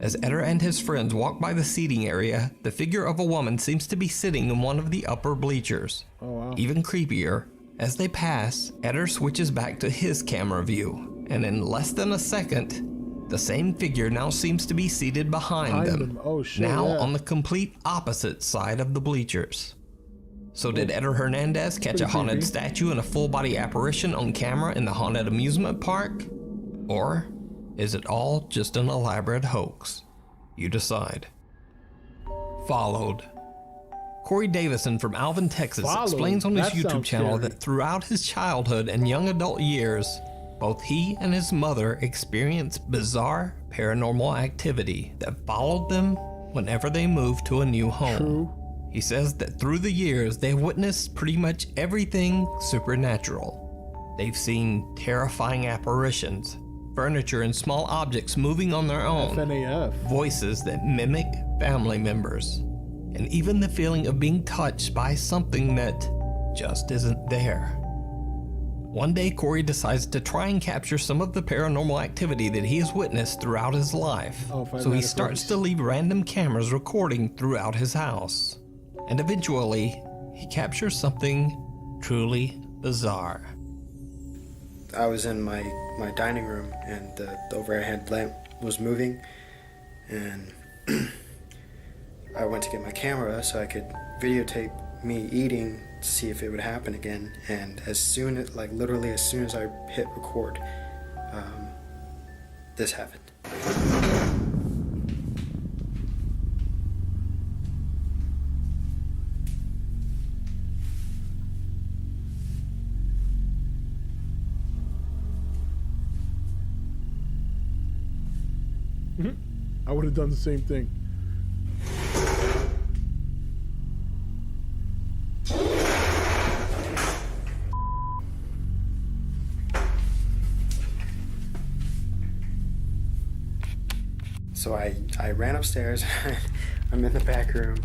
As Eder and his friends walk by the seating area, the figure of a woman seems to be sitting in one of the upper bleachers. Oh, wow. Even creepier, as they pass, Eder switches back to his camera view, and in less than a second, the same figure now seems to be seated behind them. Oh, shit, now yeah. on the complete opposite side of the bleachers. So did Eder Hernandez catch a haunted statue and a full-body apparition on camera in the haunted amusement park? Or is it all just an elaborate hoax? You decide. Followed. Corey Davison from Alvin, Texas explains on his YouTube channel that throughout his childhood and young adult years, both he and his mother experienced bizarre paranormal activity that followed them whenever they moved to a new home. True. He says that through the years, they've witnessed pretty much everything supernatural. They've seen terrifying apparitions, furniture and small objects moving on their own, FNAF. voices that mimic family members, and even the feeling of being touched by something that just isn't there. One day, Corey decides to try and capture some of the paranormal activity that he has witnessed throughout his life. So he starts to leave random cameras recording throughout his house. And eventually, he captures something truly bizarre. I was in my dining room and the overhead lamp was moving, and I went to get my camera so I could videotape me eating to see if it would happen again. And as soon as, like literally as soon as I hit record, this happened. I would have done the same thing. So I ran upstairs. I'm in the back room.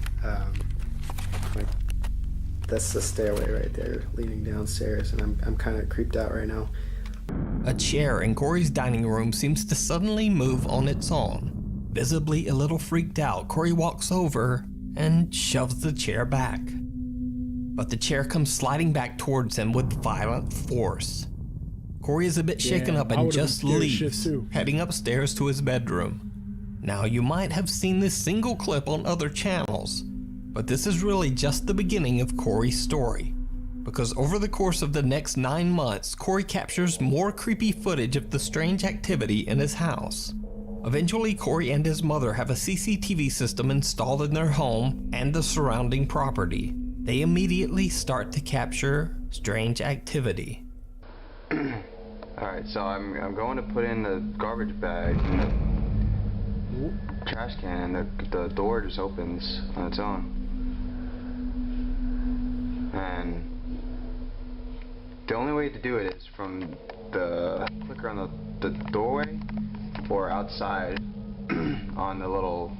That's the stairway right there leading downstairs, and I'm kind of creeped out right now. A chair in Corey's dining room seems to suddenly move on its own. Visibly a little freaked out, Corey walks over and shoves the chair back. But the chair comes sliding back towards him with violent force. Corey is a bit shaken up and just leaves, heading upstairs to his bedroom. Now, you might have seen this single clip on other channels, but this is really just the beginning of Corey's story. Because over the course of the next 9 months, Corey captures more creepy footage of the strange activity in his house. Eventually, Corey and his mother have a CCTV system installed in their home and the surrounding property. They immediately start to capture strange activity. Alright, so I'm going to put in the garbage bag in the trash can, and the door just opens on its own. And the only way to do it is from the clicker on the doorway or outside on the little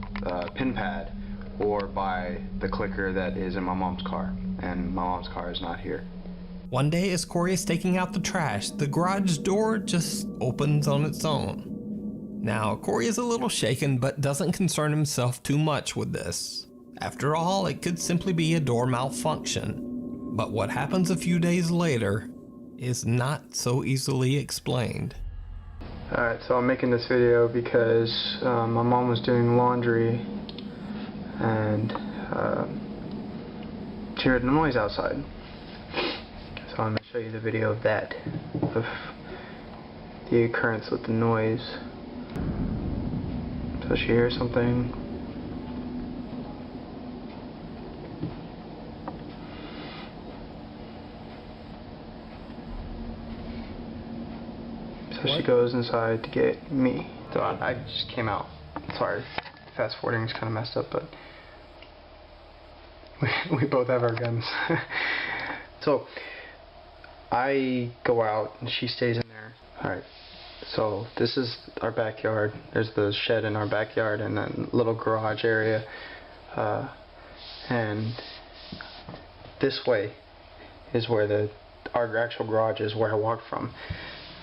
pin pad, or by the clicker that is in my mom's car, and my mom's car is not here. One day, as Corey is taking out the trash, the garage door just opens on its own. Now, Corey is a little shaken, but doesn't concern himself too much with this. After all, it could simply be a door malfunction. But what happens a few days later is not so easily explained. Alright, so I'm making this video because my mom was doing laundry and she heard a noise outside. So I'm going to show you the video of that, of the occurrence with the noise. So she hears something. So she goes inside to get me. So I just came out. Sorry, fast forwarding is kind of messed up, but we both have our guns. So I go out and she stays in there. Alright, so this is our backyard. There's the shed in our backyard and then little garage area. And this way is where our actual garage is, where I walked from.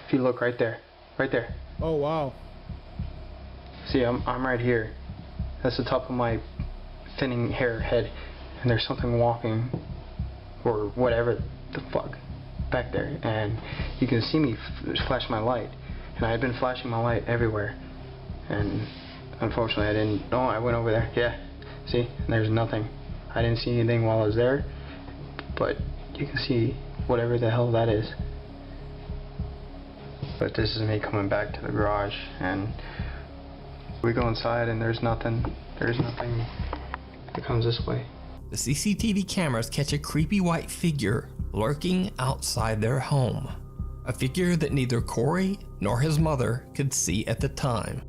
If you look right there, right there. Oh wow. See, I'm right here. That's the top of my thinning hair head, and there's something walking, or whatever the fuck, back there, and you can see me flash my light, and I had been flashing my light everywhere, and unfortunately I didn't. No, I went over there. Yeah, see, there's nothing. I didn't see anything while I was there, but you can see whatever the hell that is. But this is me coming back to the garage, and we go inside and there's nothing. There's nothing that comes this way. The CCTV cameras catch a creepy white figure lurking outside their home. A figure that neither Corey nor his mother could see at the time.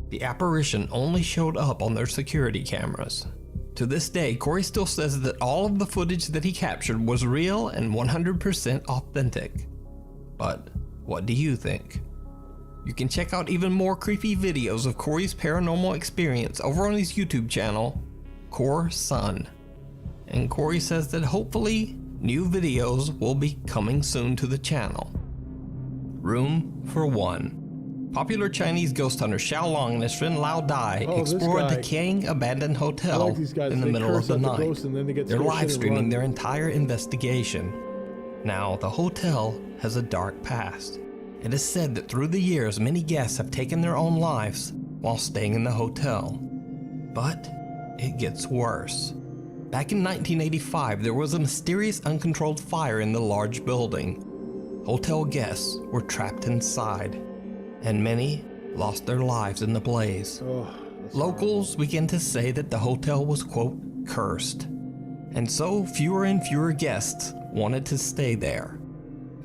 The apparition only showed up on their security cameras. To this day, Corey still says that all of the footage that he captured was real and 100% authentic. But what do you think? You can check out even more creepy videos of Corey's paranormal experience over on his YouTube channel, Core Sun. And Corey says that hopefully new videos will be coming soon to the channel. Room for One. Popular Chinese ghost hunter Xiao Long and his friend Lao Dai explore a decaying abandoned hotel in the middle of the night. They're live streaming their entire investigation. Now, the hotel has a dark past. It is said that through the years, many guests have taken their own lives while staying in the hotel. But it gets worse. Back in 1985, there was a mysterious uncontrolled fire in the large building. Hotel guests were trapped inside, and many lost their lives in the blaze. Locals began to say that the hotel was, quote, cursed. And so fewer and fewer guests wanted to stay there.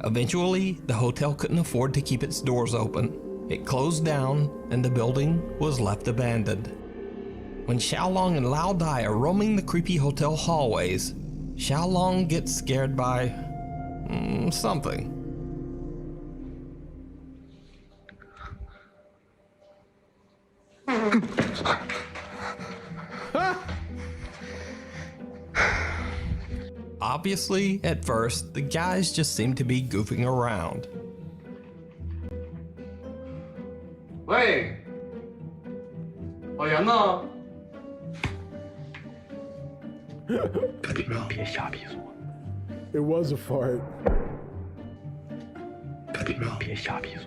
Eventually, the hotel couldn't afford to keep its doors open. It closed down, and the building was left abandoned. When Xiaolong and Lao Dai are roaming the creepy hotel hallways, Xiaolong gets scared by something. Obviously, at first, the guys just seem to be goofing around. Wait! 老杨呢？别瞎逼说。 It was a fart. 别瞎逼说。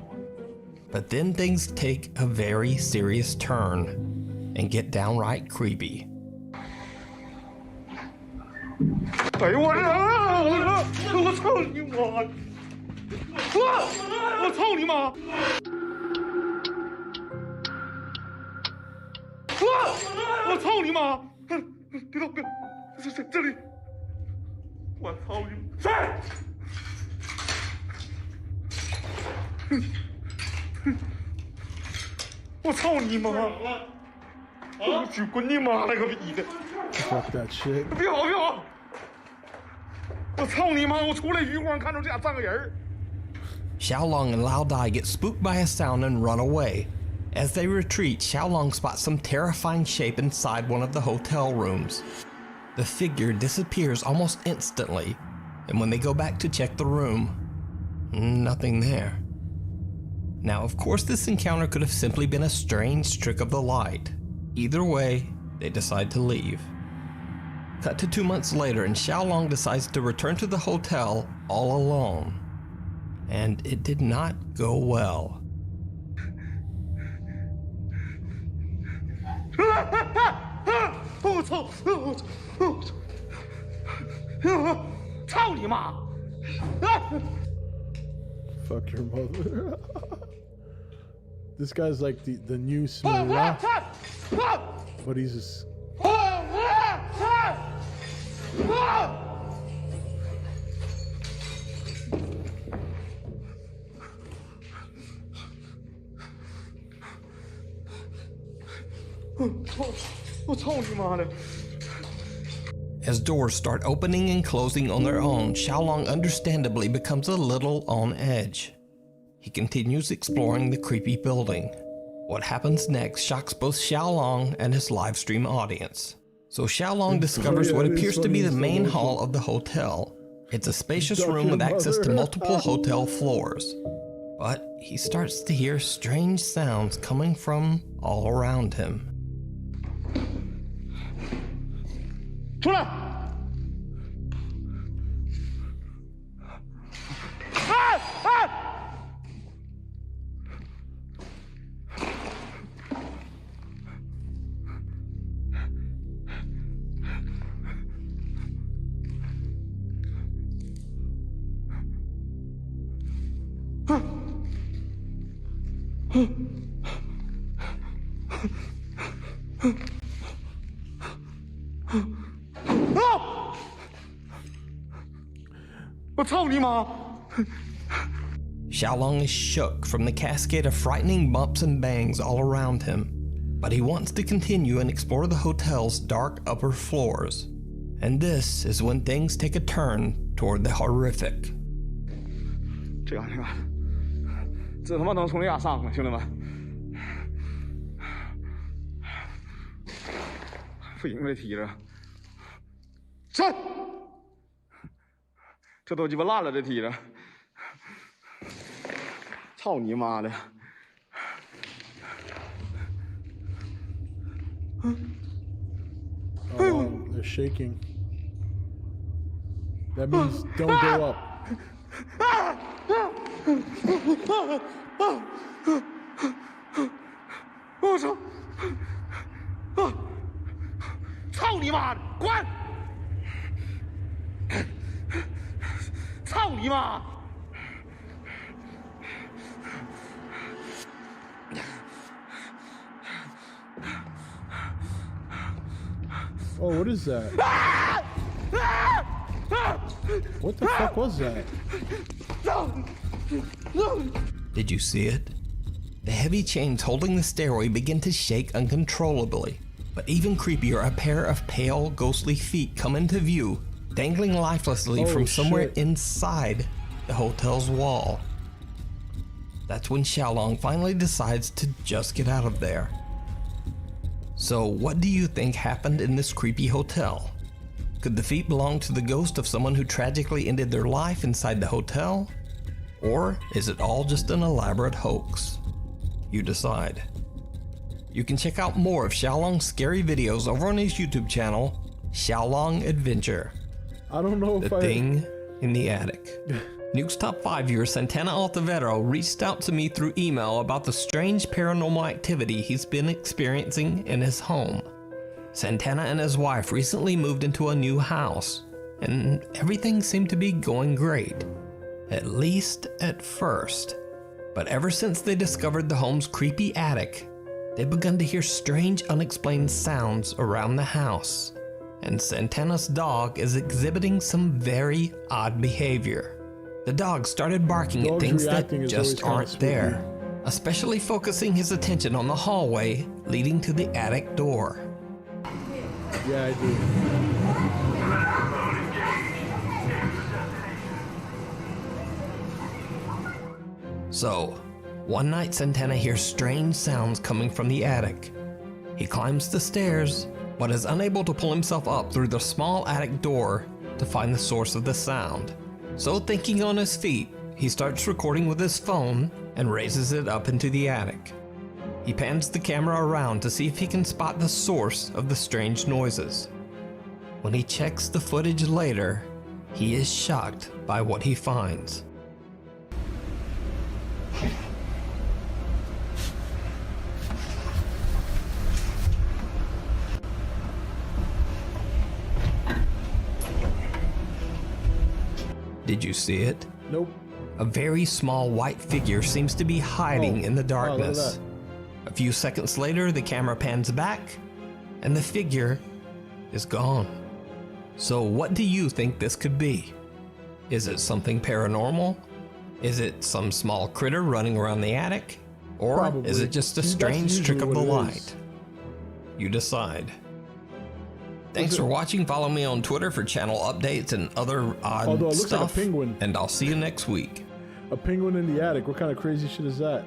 But then things take a very serious turn and get downright creepy. 哎呦我这！我操你妈！我操你妈！我操你妈！别动！别！这里！我操你！谁？我操你妈！我去滚你妈了个逼的！ Fuck that shit. 别跑！别跑！我操你妈！我出来余光看着这俩站个人。 Xiaolong and Lao Dai get spooked by a sound and run away. As they retreat, Xiaolong spots some terrifying shape inside one of the hotel rooms. The figure disappears almost instantly, and when they go back to check the room, nothing there. Now, of course, this encounter could have simply been a strange trick of the light. Either way, they decide to leave. Cut to 2 months later, and Xiaolong decides to return to the hotel all alone. And it did not go well. 我操！操你妈！ Fuck your mother. This guy's like the new Smurra, but he's just. As doors start opening and closing on their own, Xiaolong understandably becomes a little on edge. He continues exploring the creepy building. What happens next shocks both Xiaolong and his livestream audience. So Xiaolong discovers what appears to be the main hall of the hotel. It's a spacious room with access to multiple hotel floors. But he starts to hear strange sounds coming from all around him. 出来！哎哎！ 我操你妈！ Xiaolong is shook from the cascade of frightening bumps and bangs all around him, but he wants to continue and explore the hotel's dark upper floors. And this is when things take a turn toward the horrific. 这他妈能从这俩上吗，兄弟们？不行，这梯子，上！这都鸡巴烂了，这梯子！操你妈的！ Oh, they're shaking. That means don't go up. 我操！操你妈的，滚！操你妈！ Oh, what is that? What the fuck was that? Did you see it? The heavy chains holding the stairway begin to shake uncontrollably. But even creepier, a pair of pale, ghostly feet come into view, dangling lifelessly from somewhere inside the hotel's wall. That's when Xiaolong finally decides to just get out of there. So what do you think happened in this creepy hotel? Could the feet belong to the ghost of someone who tragically ended their life inside the hotel? Or is it all just an elaborate hoax? You decide. You can check out more of Xiaolong's scary videos over on his YouTube channel, Xiaolong Adventure. I don't know if The Thing in the Attic. Nukes Top 5 viewer Santana Altavero reached out to me through email about the strange paranormal activity he's been experiencing in his home. Santana and his wife recently moved into a new house, and everything seemed to be going great. At least at first. But ever since they discovered the home's creepy attic, they've begun to hear strange unexplained sounds around the house. And Santana's dog is exhibiting some very odd behavior. The dog started barking at things that just aren't there, especially focusing his attention on the hallway leading to the attic door. Yeah, I do. So, one night Santana hears strange sounds coming from the attic. He climbs the stairs, but is unable to pull himself up through the small attic door to find the source of the sound. So thinking on his feet, he starts recording with his phone and raises it up into the attic. He pans the camera around to see if he can spot the source of the strange noises. When he checks the footage later, he is shocked by what he finds. Did you see it? Nope. A very small white figure seems to be hiding in the darkness. A few seconds later, the camera pans back, and the figure is gone. So what do you think this could be? Is it something paranormal? Is it some small critter running around the attic? Or Probably. is it just a strange trick of the light? You decide. Thanks for watching. Follow me on Twitter for channel updates and other odd Although it looks stuff. like a penguin. And I'll see you next week. A penguin in the attic. What kind of crazy shit is that?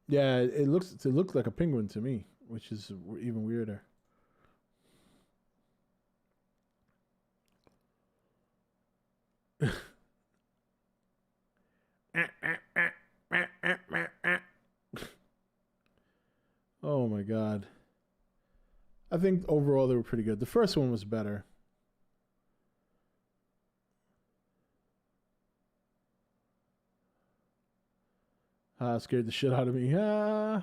Yeah, it looks like a penguin to me, which is even weirder. I think overall they were pretty good. The first one was better. Scared the shit out of me. Oh.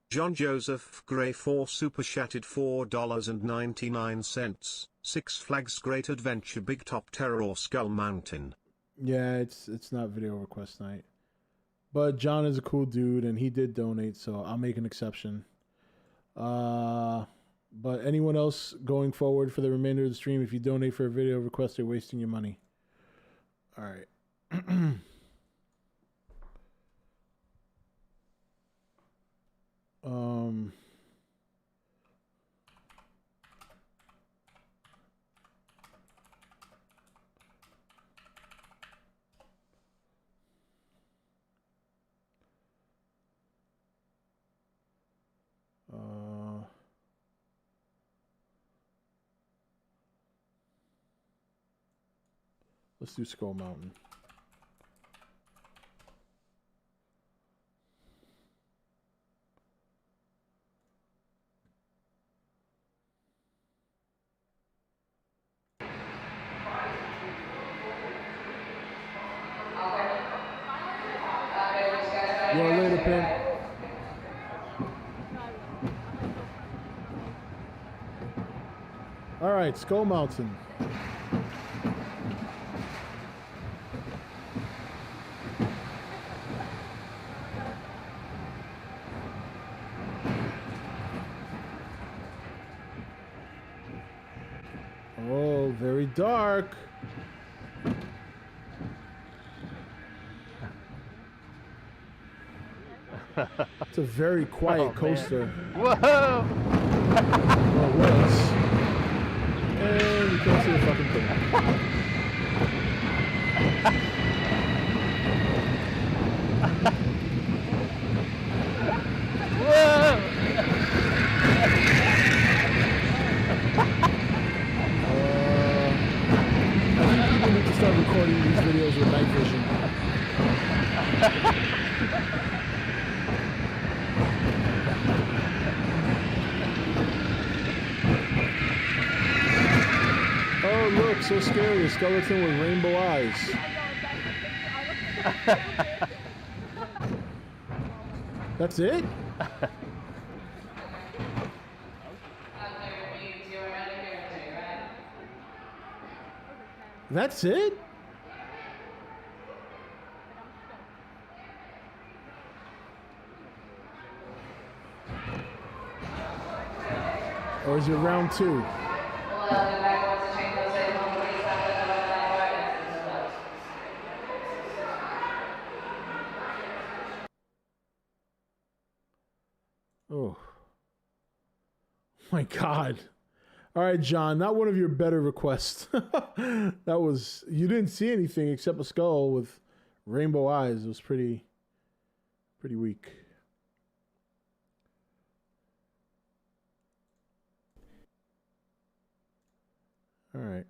John Joseph Gray 4 super chatted $4.99. Six Flags Great Adventure Big Top Terror or Skull Mountain. Yeah, it's not video request night. But John is a cool dude and he did donate, so I'll make an exception. But anyone else going forward for the remainder of the stream, if you donate for a video request, you're wasting your money. All right. Let's do Skull Mountain. Yo, later, Pimp. All right, Skull Mountain. Oh, very dark. It's a very quiet coaster. Whoa! Well, it was. And you can't see the fucking thing. Whoa! I think people need to start recording these videos with night vision. Oh, look, so scary. A skeleton with rainbow eyes. That's it? That's it? Or is it round two? Oh my God. All right, John, not one of your better requests. That was, you didn't see anything except a skull with rainbow eyes. It was pretty weak. All right.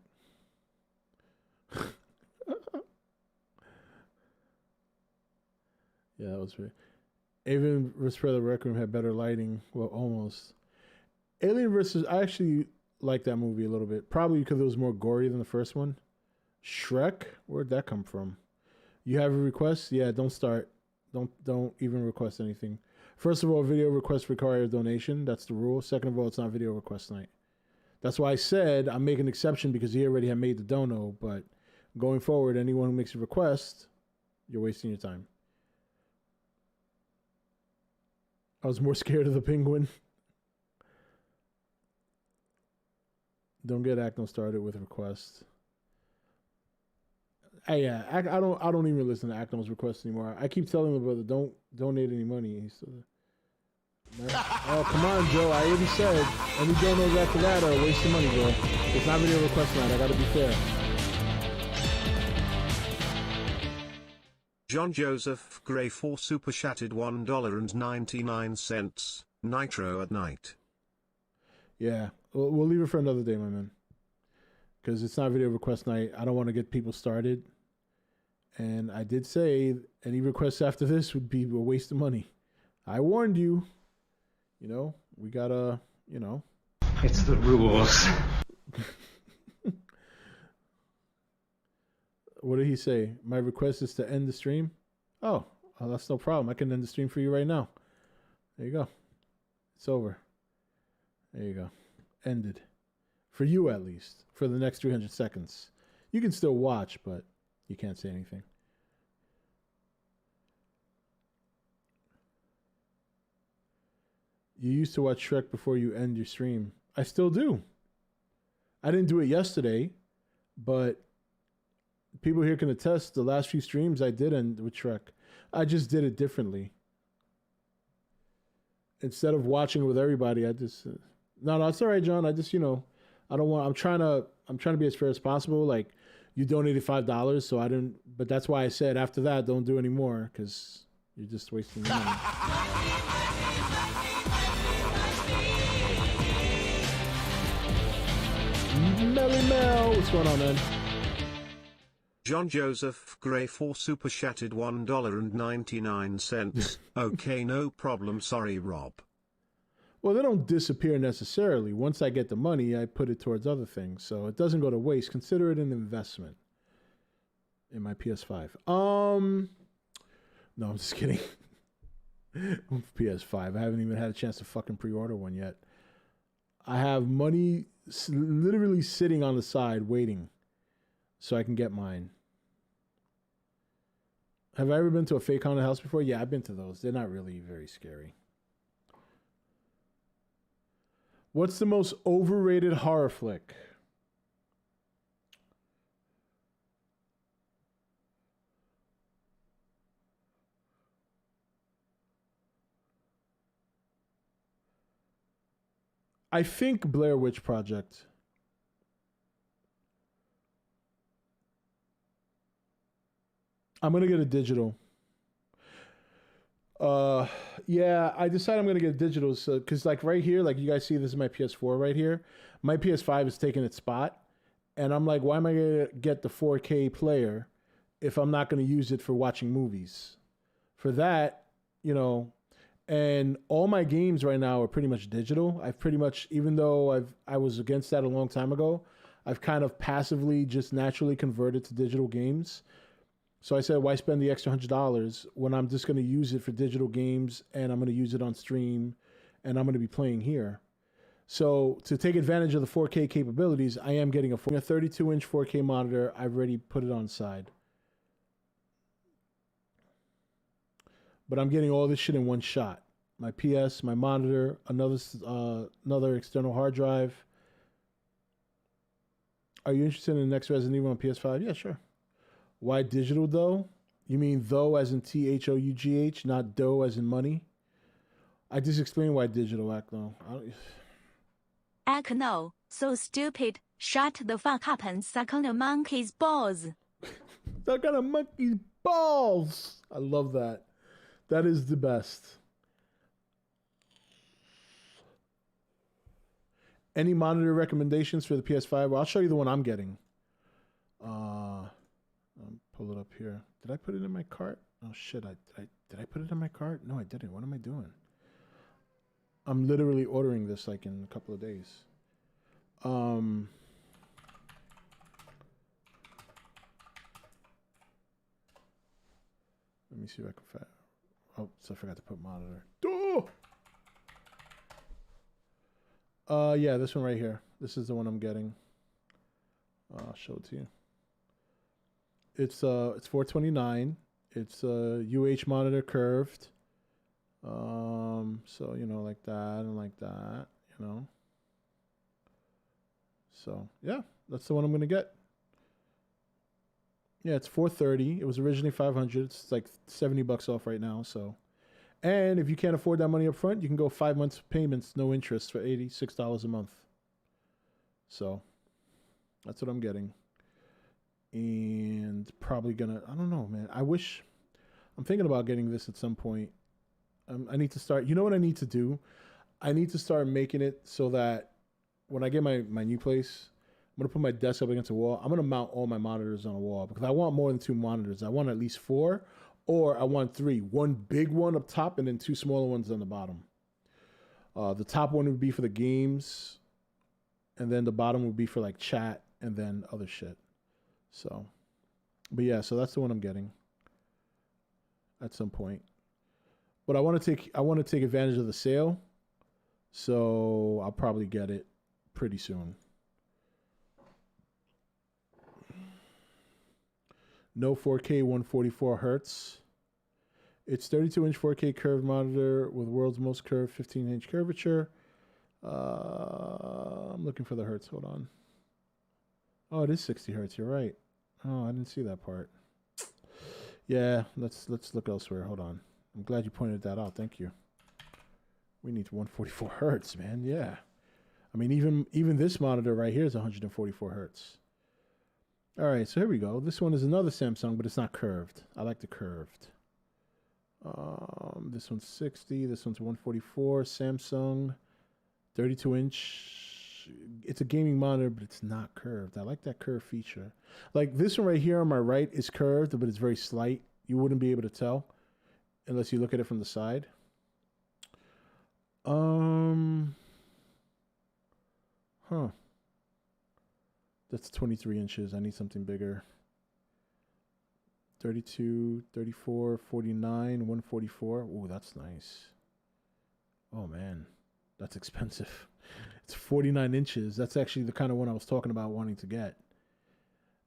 Yeah, that was weird. Alien vs. Predator Rec Room had better lighting. Well, almost. Alien vs. I actually like that movie a little bit. Probably because it was more gory than the first one. Shrek? Where'd that come from? You have a request? Yeah, don't start. Don't even request anything. First of all, video requests require a donation. That's the rule. Second of all, it's not video request night. That's why I said I'm making an exception because he already had made the dono. But going forward, anyone who makes a request, you're wasting your time. I was more scared of the penguin. Don't get Acno started with requests. Hey, yeah, I don't even listen to Acno's requests anymore. I keep telling the brother, don't donate any money. He's still, oh, come on, Joe. I already said any donos after that are a waste of money, bro. It's not video request night. I gotta be fair. John Joseph Gray 4 super chatted $1.99. Nitro at night. Yeah, we'll leave it for another day, my man. because it's not video request night. I don't want to get people started. And I did say any requests after this would be a waste of money. I warned you. You know, we gotta, you know. It's the rules. What did he say? My request is to end the stream? Oh, well, that's no problem. I can end the stream for you right now. There you go. It's over. There you go. Ended. For you, at least. For the next 300 seconds. You can still watch, but you can't say anything. You used to watch Shrek before you end your stream. I still do. I didn't do it yesterday, but people here can attest the last few streams I did end with Shrek. I just did it differently. Instead of watching it with everybody, I just no, it's all right, John. I just, you know, I don't want. I'm trying to be as fair as possible. Like, you donated $5, so I didn't. But that's why I said after that, don't do any more because you're just wasting your money. Melly Mel, what's going on, man? John Joseph Gray for super chatted $1.99. Okay, no problem. Sorry, Rob. Well, they don't disappear necessarily. Once I get the money, I put it towards other things, so it doesn't go to waste. Consider it an investment in my PS5. No, I'm just kidding. PS5. I haven't even had a chance to fucking pre-order one yet. I have money literally sitting on the side waiting so I can get mine. Have I ever been to a fake haunted house before? Yeah, I've been to those. They're not really very scary. What's the most overrated horror flick? I think Blair Witch Project. I'm going to get a digital. Yeah, I decided I'm going to get a digital. So, because like right here, like you guys see, this is my PS4 right here. My PS5 is taking its spot. And I'm like, why am I going to get the 4K player if I'm not going to use it for watching movies? For that, you know, and all my games right now are pretty much digital. I've pretty much, even though I was against that a long time ago, I've kind of passively just naturally converted to digital games. So I said, why spend the extra $100 when I'm just going to use it for digital games and I'm going to use it on stream and I'm going to be playing here. So to take advantage of the 4K capabilities, I am getting a 32-inch 4K monitor. I've already put it on the side. But I'm getting all this shit in one shot. My PS, my monitor, another external hard drive. Are you interested in the next Resident Evil on PS5? Yeah, sure. Why digital, though? You mean though as in THOUGH, not dough as in money? I just explained why digital, Akno. Akno, so stupid. Shut the fuck up and suck on a monkey's balls. Suck on a monkey's balls. I love that. That is the best. Any monitor recommendations for the PS5? Well, I'll show you the one I'm getting. Pull it up here. Did I put it in my cart? Oh shit! Did I put it in my cart? No, I didn't. What am I doing? I'm literally ordering this like in a couple of days. Let me see if I can find. Oh, so I forgot to put monitor. Yeah, this one right here. This is the one I'm getting. I'll show it to you. It's $429. It's a UH monitor curved. So you know, like that and like that, you know. So yeah, that's the one I'm gonna get. Yeah, it's $430. It was originally $500. It's like $70 off right now. So, and if you can't afford that money up front, you can go 5 months payments, no interest, for $86 a month. So, that's what I'm getting. And probably gonna, I don't know, man. I'm thinking about getting this at some point. I need to start, you know what I need to do? I need to start making it so that when I get my new place, going to put my desk up against a wall. I'm going to mount all my monitors on a wall because I want more than 2 monitors. I want at least 4, or I want 3. 1 big one up top and then 2 smaller ones on the bottom. The top one would be for the games, and then the bottom would be for like chat and then other shit. So, but yeah, so that's the one I'm getting at some point. But I want to take advantage of the sale, so I'll probably get it pretty soon. No 4K 144 hertz. It's 32-inch 4K curved monitor with world's most curved 15-inch curvature. I'm looking for the hertz. Hold on. Oh, it is 60 hertz. You're right. Oh, I didn't see that part. Yeah, let's look elsewhere. Hold on. I'm glad you pointed that out. Thank you. We need 144 hertz, man. Yeah. I mean, even this monitor right here is 144 hertz. All right, so here we go. This one is another Samsung, but it's not curved. I like the curved. This one's 60. This one's 144. Samsung, 32-inch. It's a gaming monitor, but it's not curved. I like that curve feature. Like this one right here on my right is curved, but it's very slight. You wouldn't be able to tell unless you look at it from the side. That's 23 inches. I need something bigger. 32, 34, 49, 144. Ooh, that's nice. Oh, man. That's expensive. It's 49 inches. That's actually the kind of one I was talking about wanting to get.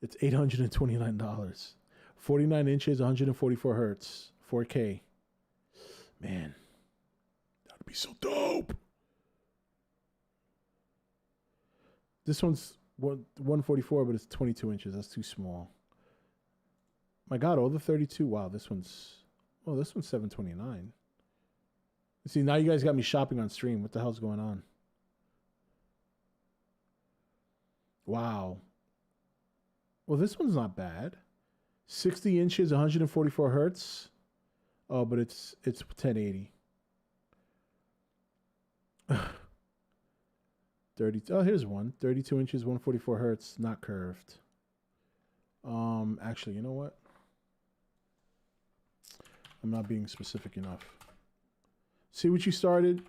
It's $829. 49 inches, 144 hertz, 4K. Man, that would be so dope. This one's 144, but it's 22 inches. That's too small. My God, all the 32. Wow, this one's 729. See, now you guys got me shopping on stream. What the hell's going on? Wow. Well, this one's not bad. 60 inches, 144 hertz. Oh, but it's 1080. 30. Oh, here's one. 32 inches, 144 hertz, not curved. Actually, you know what? I'm not being specific enough. See what you started?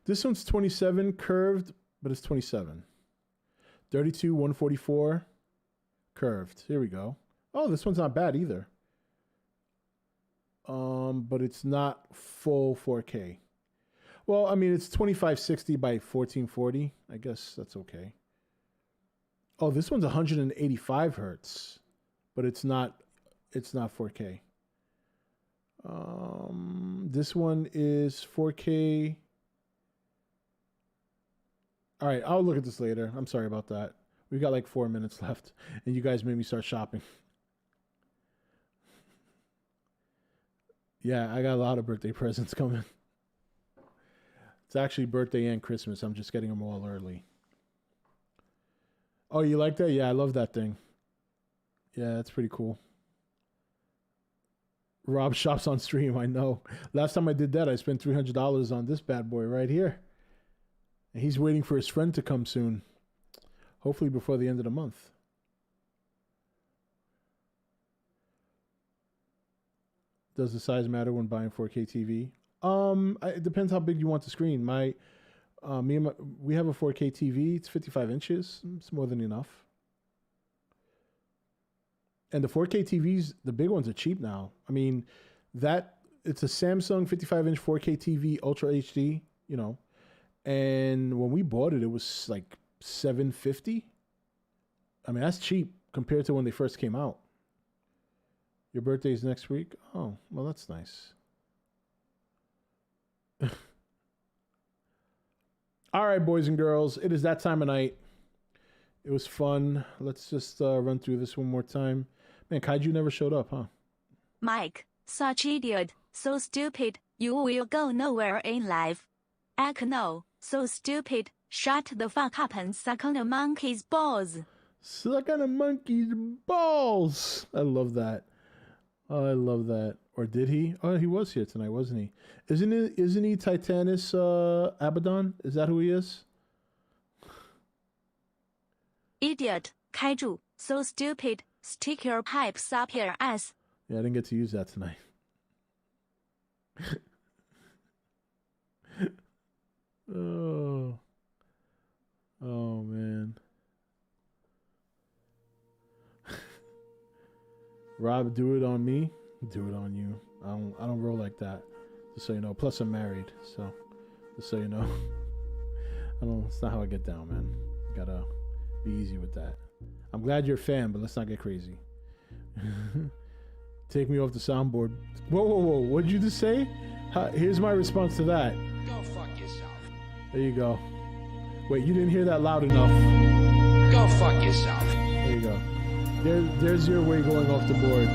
This one's 27 curved, but it's 27. 32, 144 curved. Here we go. Oh, this one's not bad either. But it's not full 4K. Well, I mean, it's 2560 by 1440. I guess that's okay. Oh, this one's 185 hertz, but it's not 4K. This one is 4K. All right, I'll look at this later. I'm sorry about that. We've got like 4 minutes left, and you guys made me start shopping. Yeah, I got a lot of birthday presents coming. It's actually birthday and Christmas. I'm just getting them all early. Oh, you like that? Yeah, I love that thing. Yeah, that's pretty cool. Rob shops on stream, I know. Last time I did that, I spent $300 on this bad boy right here. And he's waiting for his friend to come soon. Hopefully before the end of the month. Does the size matter when buying 4K TV? It depends how big you want the screen. We have a 4K TV. It's 55 inches. It's more than enough. And the 4K TVs, the big ones are cheap now. I mean, it's a Samsung 55-inch 4K TV Ultra HD, you know. And when we bought it, it was like $750. I mean, that's cheap compared to when they first came out. Your birthday is next week? Oh, well, that's nice. All right, boys and girls, it is that time of night. It was fun. Let's just run through this one more time. Man, Kaiju never showed up, huh? Mike, such idiot, so stupid, you will go nowhere in life. Echo, so stupid, shut the fuck up and suck on a monkey's balls. Suck on a monkey's balls. I love that. Oh, I love that. Or did he? Oh, he was here tonight, wasn't he? Isn't he Titanus Abaddon? Is that who he is? Idiot. 开住. So stupid. Stick your pipes up your ass. Yeah, I didn't get to use that tonight. Oh man. Rob, do it on me, do it on you. I don't roll like that. Just so you know. Plus I'm married, so just so you know. It's not how I get down, man. Gotta be easy with that. I'm glad you're a fan, but let's not get crazy. Take me off the soundboard. Whoa. What did you just say? Here's my response to that. Go fuck yourself. There you go. Wait, you didn't hear that loud enough. Go fuck yourself. There you go. There's your way going off the board.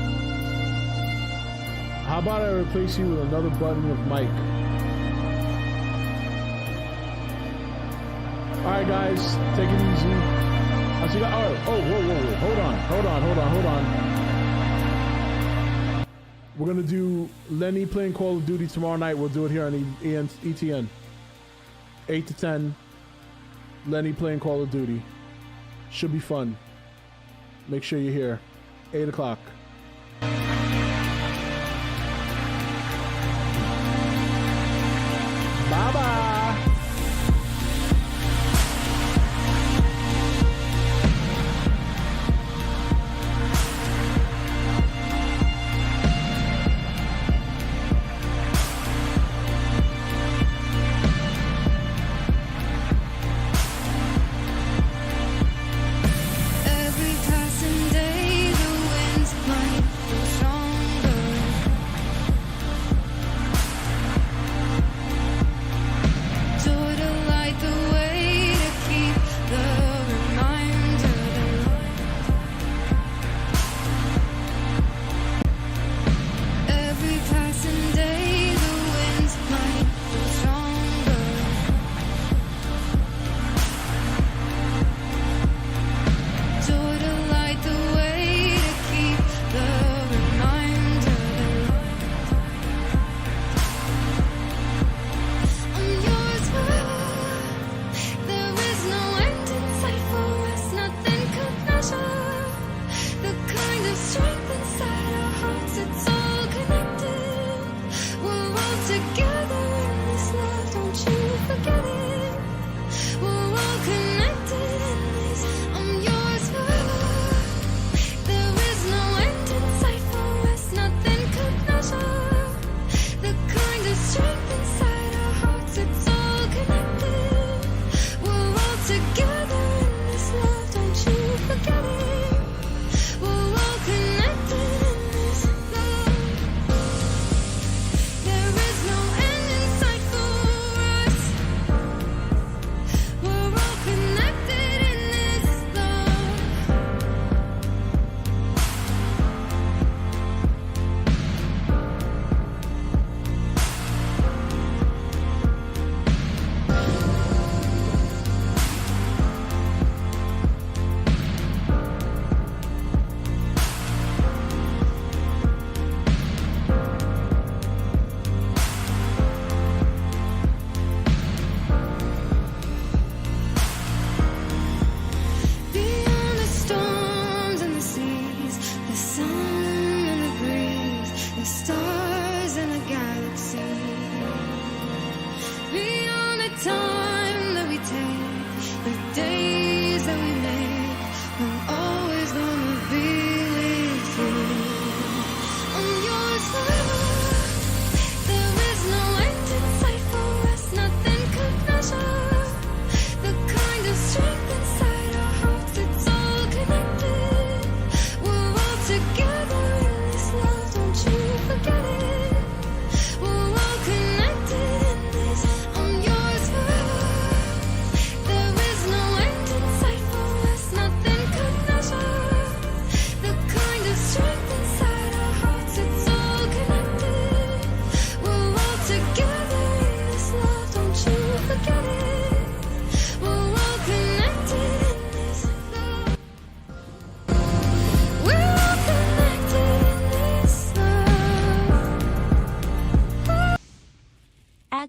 How about I replace you with another button of mic? All right, guys, take it easy. I'll see you guys. Oh, whoa. Hold on. We're gonna do Lenny playing Call of Duty tomorrow night. We'll do it here on E.T.N. 8 to 10. Lenny playing Call of Duty. Should be fun. Make sure you're here. 8 o'clock. Bye-bye. Every passing day, the winds blow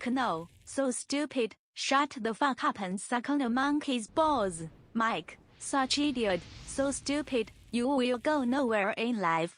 no, so stupid, shut the fuck up and suck on a monkey's balls. Mike, such idiot, so stupid, you will go nowhere in life.